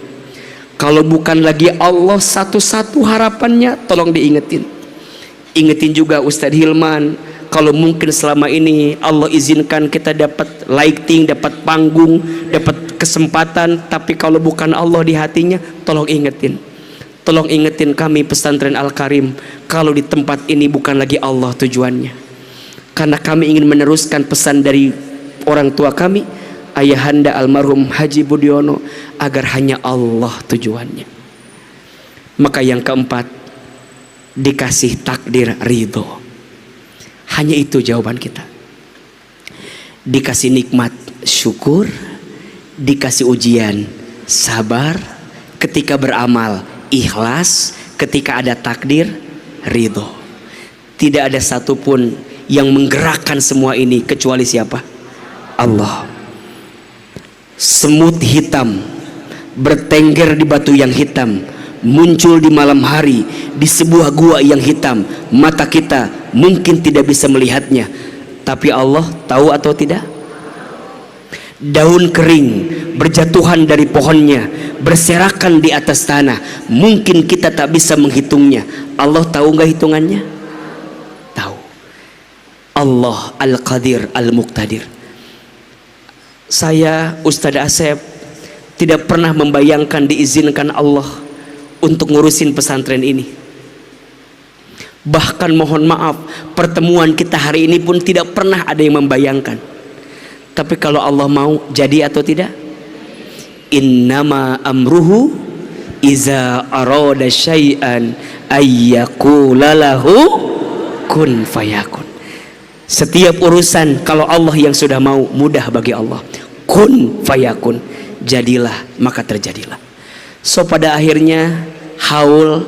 Kalau bukan lagi Allah satu-satu harapannya, tolong diingetin. Ingetin juga Ustadz Hilman, kalau mungkin selama ini Allah izinkan kita dapat lighting, dapat panggung, dapat kesempatan, tapi kalau bukan Allah di hatinya, tolong ingetin. Tolong ingetin kami pesantren Al-Karim, kalau di tempat ini bukan lagi Allah tujuannya. Karena kami ingin meneruskan pesan dari orang tua kami, ayahanda almarhum Haji Budiono, agar hanya Allah tujuannya. Maka yang keempat, dikasih takdir ridho. Hanya itu jawaban kita. Dikasih nikmat syukur, dikasih ujian sabar, ketika beramal ikhlas, ketika ada takdir ridho. Tidak ada satupun yang menggerakkan semua ini kecuali siapa? Allah. Semut hitam bertengger di batu yang hitam, muncul di malam hari di sebuah gua yang hitam. Mata kita mungkin tidak bisa melihatnya, tapi Allah tahu atau tidak? Daun kering berjatuhan dari pohonnya, berserakan di atas tanah, mungkin kita tak bisa menghitungnya. Allah tahu nggak hitungannya? Tahu. Allah Al-Qadir Al-Muqtadir. Saya Ustadz Asep tidak pernah membayangkan diizinkan Allah untuk ngurusin pesantren ini. Bahkan mohon maaf, pertemuan kita hari ini pun tidak pernah ada yang membayangkan. Tapi kalau Allah mau, jadi atau tidak? Innama amruhu iza arada syai'an ayyaqula lahu kun fayakun. Setiap urusan kalau Allah yang sudah mau, mudah bagi Allah. Kun fayakun, jadilah maka terjadilah. So pada akhirnya haul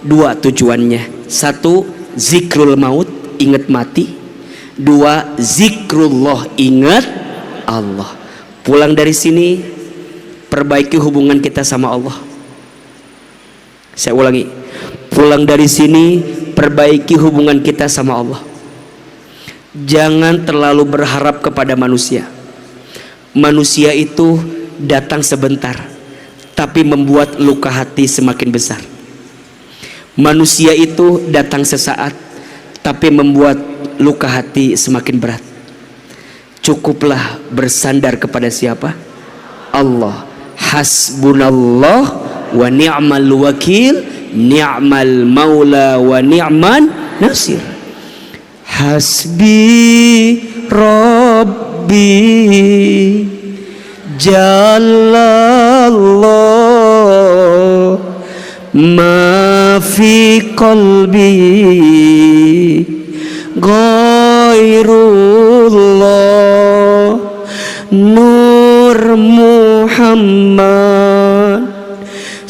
dua tujuannya. Satu, zikrul maut, ingat mati. Dua, zikrullah, ingat Allah. Pulang dari sini, perbaiki hubungan kita sama Allah. Saya ulangi, pulang dari sini perbaiki hubungan kita sama Allah. Jangan terlalu berharap kepada manusia. Manusia itu datang sebentar, tapi membuat luka hati semakin besar. Manusia itu datang sesaat, tapi membuat luka hati semakin berat. Cukuplah bersandar kepada siapa? Allah. Hasbunallah wa ni'mal wakil, ni'mal maula wa ni'man nasir. Hasbi Rabbi Jalallah ma fi qalbi ghairullah Nur Muhammad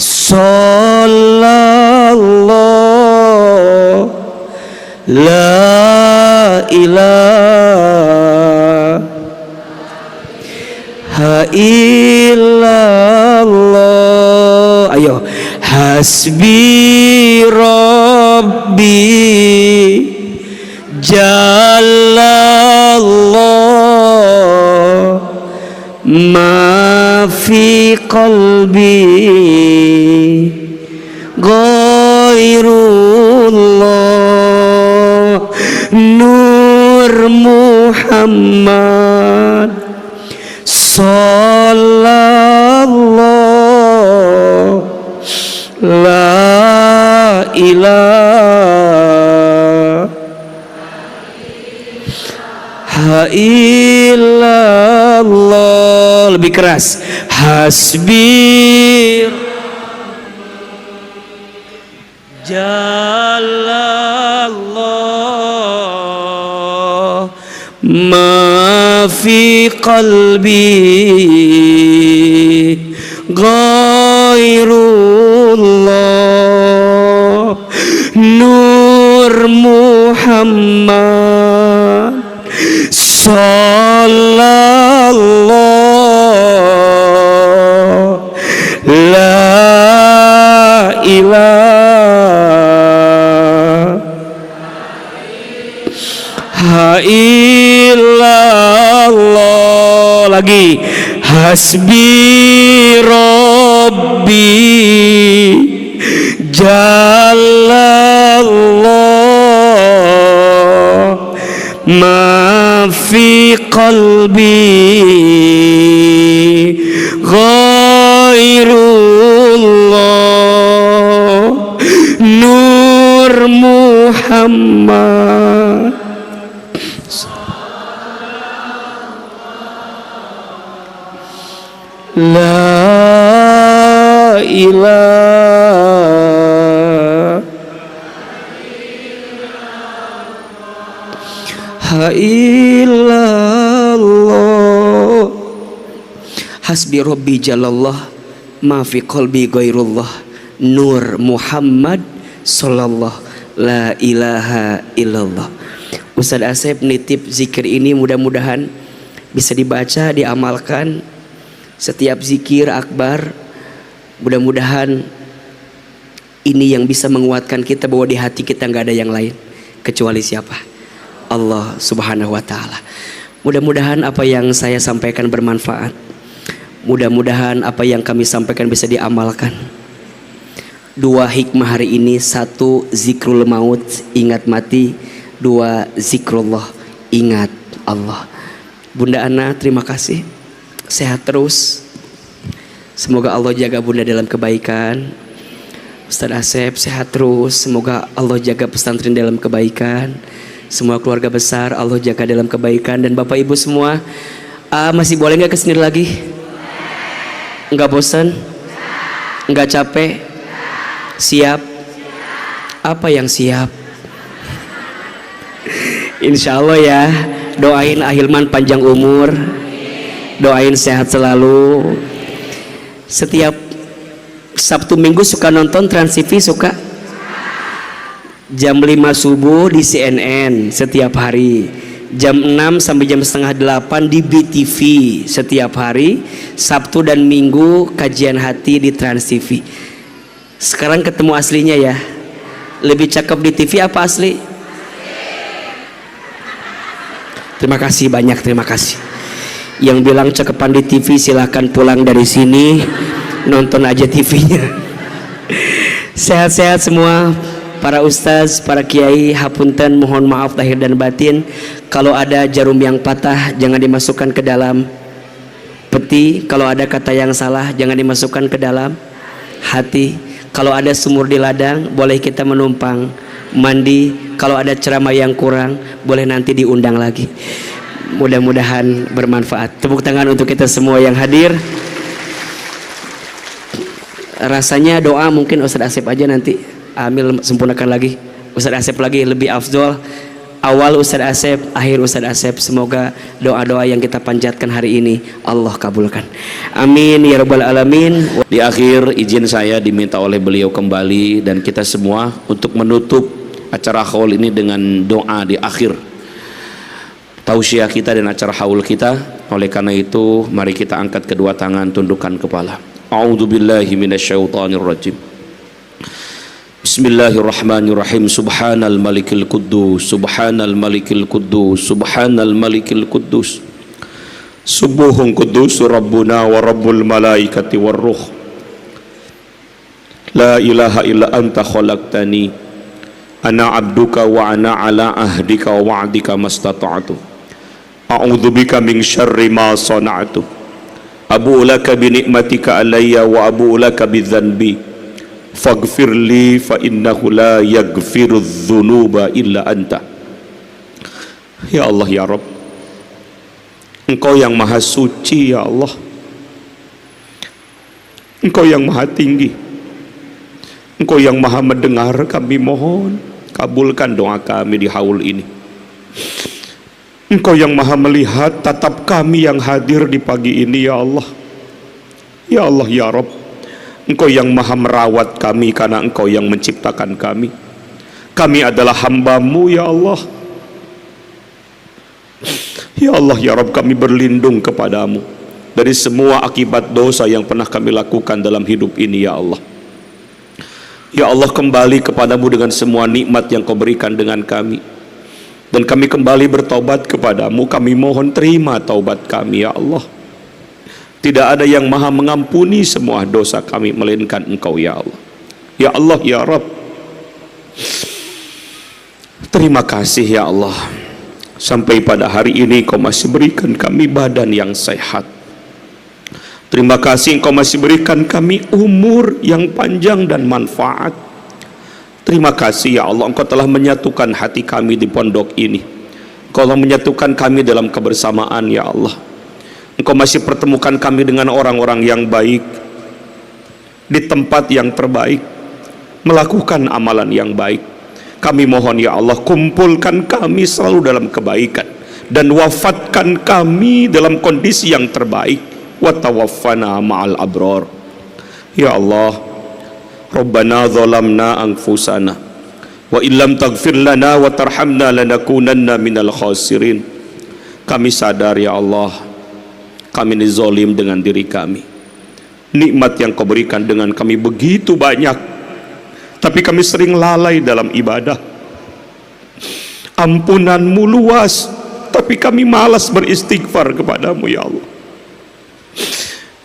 sallallahu la ilaha illallah. Ayo, hasbi Rabbi Jalallah ma fi qalbi ghairullah Nur Muhammad sallallahu la ilaha illallah. Lebih keras, hasbi Jalallah ma fi qalbi ghairullah Nur Muhammad sallallahu la ilaha illallah. Lagi, hasbi Rabbi Jalallah ma fi qalbi ghairullah Nur Muhammad la ilaha illallah. Hasbi Rabbi Jalallah ma fi qalbi ghairullah Nur Muhammad sallallahu la ilaha illallah. Ustadz Asep nitip zikir ini, mudah-mudahan bisa dibaca, diamalkan. Setiap zikir akbar, mudah-mudahan ini yang bisa menguatkan kita bahwa di hati kita nggak ada yang lain kecuali siapa? Allah Subhanahu wa Ta'ala. Mudah-mudahan apa yang saya sampaikan bermanfaat. Mudah-mudahan apa yang kami sampaikan bisa diamalkan. Dua hikmah hari ini: satu, zikrul maut, ingat mati; dua, zikrullah, ingat Allah. Bunda Ana, terima kasih sehat terus. Semoga Allah jaga Bunda dalam kebaikan. Ustaz Asep sehat terus. Semoga Allah jaga pesantren dalam kebaikan. Semua keluarga besar Allah jaga dalam kebaikan. Dan Bapak Ibu semua, masih boleh nggak kesini lagi? Nggak bosan? Nggak capek? Siap? Apa yang siap? Insya Allah ya. Doain Ahilman panjang umur, doain sehat selalu. Setiap Sabtu Minggu suka nonton Trans TV, suka jam 5 subuh di CNN setiap hari, jam 6 sampai jam setengah 8 di BTV setiap hari. Sabtu dan Minggu kajian hati di Trans TV. Sekarang ketemu aslinya ya. Lebih cakep di TV apa asli? Terima kasih banyak, terima kasih. Yang bilang cakepan di TV silahkan pulang dari sini, nonton aja TV-nya. Sehat-sehat semua para ustaz, para kiai. Hapunten, mohon maaf lahir dan batin. Kalau ada jarum yang patah jangan dimasukkan ke dalam peti. Kalau ada kata yang salah jangan dimasukkan ke dalam hati. Kalau ada sumur di ladang boleh kita menumpang mandi. Kalau ada ceramah yang kurang boleh nanti diundang lagi. Mudah-mudahan bermanfaat. Tepuk tangan untuk kita semua yang hadir. Rasanya doa mungkin Ustaz Asep aja nanti. Amil sempurnakan lagi. Ustaz Asep lagi lebih afdol. Awal Ustaz Asep, akhir Ustaz Asep. Semoga doa-doa yang kita panjatkan hari ini Allah kabulkan. Amin ya rabbal alamin. Di akhir izin saya diminta oleh beliau kembali dan kita semua untuk menutup acara haul ini dengan doa di akhir tausiah kita dan acara haul kita. Oleh karena itu mari kita angkat kedua tangan, tundukkan kepala. A'udzubillahi minasyaitonirrajim. Bismillahirrahmanirrahim. Subhanal malikil quddus, subhanal malikil quddus, subhanal malikil quddus. Subuhun quddus rabbuna wa rabbul malaikati war ruh. La ilaha illa anta khalaqtani ana abduka wa ana ala ahdika wa wa'dika mastata'tu. A'udzubika min syarri ma sana'tu. Abu'u laka bi ni'matika alayya wa abu'u laka bi dhanbi. Faghfir li fa innahu la yaghfiru dzunuba illa anta. Ya Allah ya Rabb, Engkau yang maha suci ya Allah. Engkau yang maha tinggi. Engkau yang maha mendengar, kami mohon kabulkan doa kami di haul ini. Engkau yang maha melihat tatap kami yang hadir di pagi ini ya Allah. Ya Allah ya Rabb, Engkau yang maha merawat kami karena Engkau yang menciptakan kami. Kami adalah hamba-Mu ya Allah. Ya Allah ya Rabb, kami berlindung kepadamu dari semua akibat dosa yang pernah kami lakukan dalam hidup ini ya Allah. Ya Allah, kembali kepadamu dengan semua nikmat yang Kau berikan dengan kami. Dan kami kembali bertobat kepadamu. Kami mohon terima taubat kami ya Allah. Tidak ada yang maha mengampuni semua dosa kami melainkan Engkau ya Allah. Ya Allah ya Rabb, terima kasih ya Allah. Sampai pada hari ini Kau masih berikan kami badan yang sehat. Terima kasih Engkau masih berikan kami umur yang panjang dan manfaat. Terima kasih ya Allah, Engkau telah menyatukan hati kami di pondok ini. Engkau telah menyatukan kami dalam kebersamaan ya Allah. Engkau masih pertemukan kami dengan orang-orang yang baik, di tempat yang terbaik, melakukan amalan yang baik. Kami mohon ya Allah, kumpulkan kami selalu dalam kebaikan dan wafatkan kami dalam kondisi yang terbaik. Wa tawaffana ma'al abrar. Ya Allah, Rabbana zalamna anfusana wa illam taghfir lana wa tarhamna lanakunanna minal khasirin. Kami sadar ya Allah, kami ini zalim dengan diri kami. Nikmat yang Kau berikan dengan kami begitu banyak, tapi kami sering lalai dalam ibadah. Ampunan-Mu luas, tapi kami malas beristighfar kepadamu ya Allah.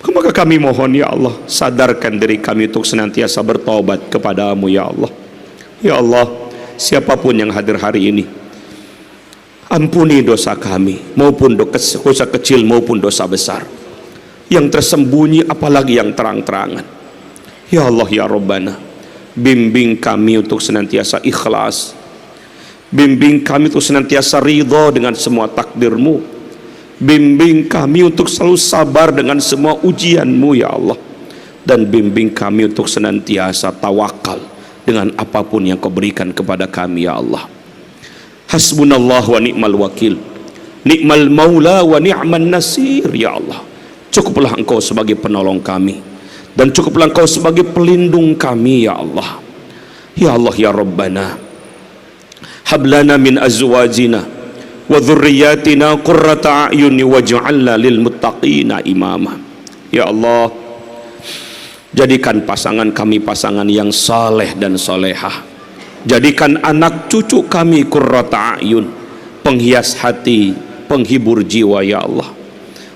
Maka kami mohon ya Allah, sadarkan diri kami untuk senantiasa bertobat kepadamu ya Allah. Ya Allah, siapapun yang hadir hari ini, ampuni dosa kami, maupun dosa kecil maupun dosa besar. yang tersembunyi apalagi yang terang-terangan. Ya Allah ya Rabbana, bimbing kami untuk senantiasa ikhlas, bimbing kami untuk senantiasa ridha dengan semua takdir-Mu, bimbing kami untuk selalu sabar dengan semua ujian-Mu ya Allah, dan bimbing kami untuk senantiasa tawakal dengan apapun yang Kau berikan kepada kami ya Allah. Hasbunallah wa ni'mal wakil, ni'mal maula wa ni'man nasir ya Allah. Cukuplah Engkau sebagai penolong kami, dan cukuplah Engkau sebagai pelindung kami ya Allah. Ya Allah ya Rabbana, hablana min azwajina wa dhurriyyatina qurrata a'yuni waj'alna lil muttaqina imama. Ya Allah, jadikan pasangan kami pasangan yang saleh dan solehah. Jadikan anak cucu kami qurrata a'yun, penghias hati, penghibur jiwa ya Allah.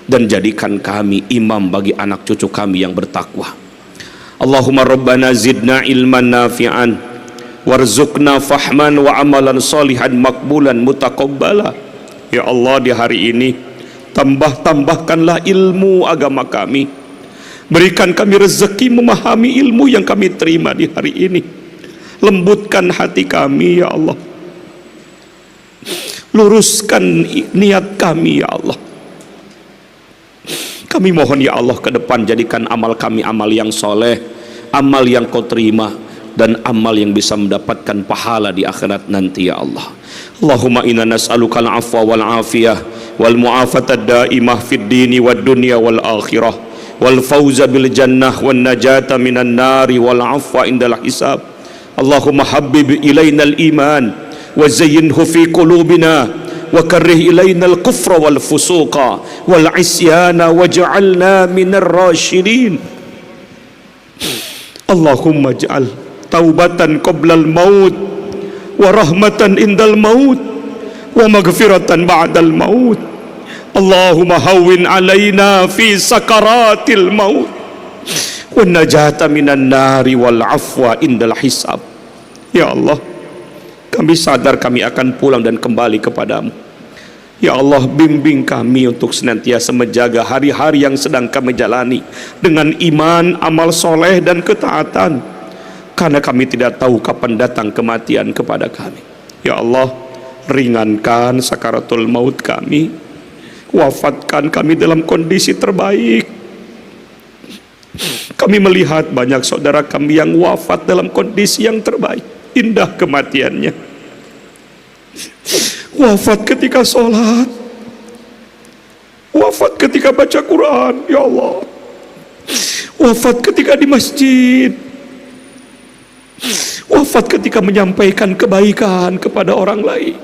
Dan jadikan kami imam bagi anak cucu kami yang bertakwa. Allahumma rabbana zidna ilman nafi'an warzuqna fahman wa amalan salihan makbulan mutaqabbala. Ya Allah, di hari ini tambahkanlah ilmu agama kami, berikan kami rezeki memahami ilmu yang kami terima di hari ini. Lembutkan hati kami ya Allah, luruskan niat kami ya Allah. Kami mohon ya Allah, ke depan jadikan amal kami amal yang soleh, amal yang Kau terima, dan amal yang bisa mendapatkan pahala di akhirat nanti ya Allah. Allahumma inna nas'aluka al-afwa wal afiyah wal mu'afata daimah fid dini wad dunya wal akhirah wal fawza bil jannah wan najata minan nari wal afwa indal hisab. Allahumma habbib ilainal iman wa zayyinhu fi qulubina wa karrih ilainal kufra wal fusuqa wal isyana waj'alna minar rasyidin. Allahumma ij'al taubatan qoblal maut wa rahmatan indal maut wa maghfiratan ba'dal maut. Allahumma hawwin alaina fi sakaratil maut wa najata minan nari wal afwa indal hisab. Ya Allah, kami sadar kami akan pulang dan kembali kepadamu. Ya Allah, bimbing kami untuk senantiasa menjaga hari-hari yang sedang kami jalani dengan iman, amal soleh, dan ketaatan, karena kami tidak tahu kapan datang kematian kepada kami. Ya Allah, ringankan sakaratul maut kami, wafatkan kami dalam kondisi terbaik. Kami melihat banyak saudara kami yang wafat dalam kondisi yang terbaik, indah kematiannya. Wafat ketika sholat, wafat ketika baca Quran, ya Allah, wafat ketika di masjid, wafat ketika menyampaikan kebaikan kepada orang lain,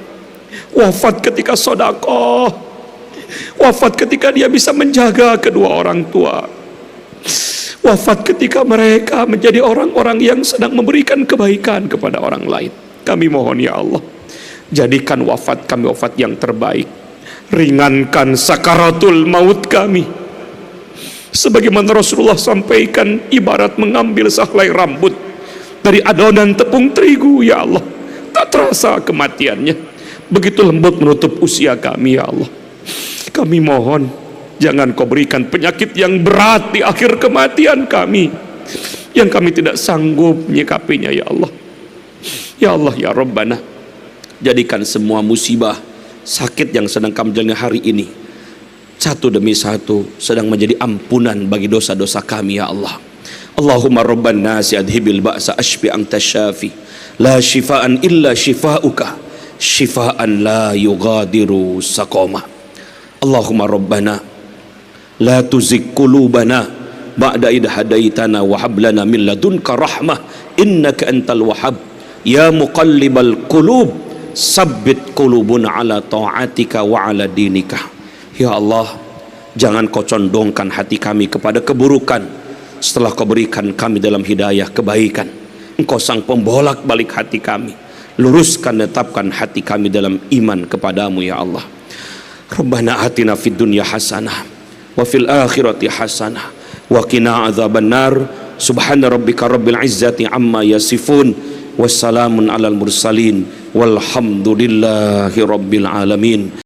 wafat ketika sedekah, wafat ketika dia bisa menjaga kedua orang tua, wafat ketika mereka menjadi orang-orang yang sedang memberikan kebaikan kepada orang lain. Kami mohon ya Allah, jadikan wafat kami wafat yang terbaik. Ringankan sakaratul maut kami, sebagaimana Rasulullah sampaikan, ibarat mengambil sehelai rambut dari adonan tepung terigu ya Allah. Tak terasa kematiannya, begitu lembut menutup usia kami ya Allah. Kami mohon, jangan Kau berikan penyakit yang berat di akhir kematian kami, yang kami tidak sanggup menyikapinya ya Allah. Ya Allah ya Rabbana, jadikan semua musibah, sakit yang sedang kami jalani hari ini, satu demi satu sedang menjadi ampunan bagi dosa-dosa kami ya Allah. Allahumma rabban nasi adhibil ba'sa ashfi anta syafi la shifaan illa shifauka shifaan la yughadiru saqama. Allahumma rabbana la tuzigh qulubana ba'da idh hadaitana wa hab lana min ladunka rahmah innaka antal wahhab ya muqallibal qulub sabbit qulubuna ala ta'atika wa ala dinika. Ya Allah, jangan Kau condongkan hati kami kepada keburukan setelah Kau berikan kami dalam hidayah kebaikan. Engkau sang pembolak balik hati kami, luruskan, tetapkan hati kami dalam iman kepadamu ya Allah. Rabbana atina fid dunya hasanah wa fil akhirati hasanah wa qina adzabannar. Subhana rabbika rabbil izzati amma yasifun, wassalamun alal mursalin, walhamdulillahi rabbil alamin.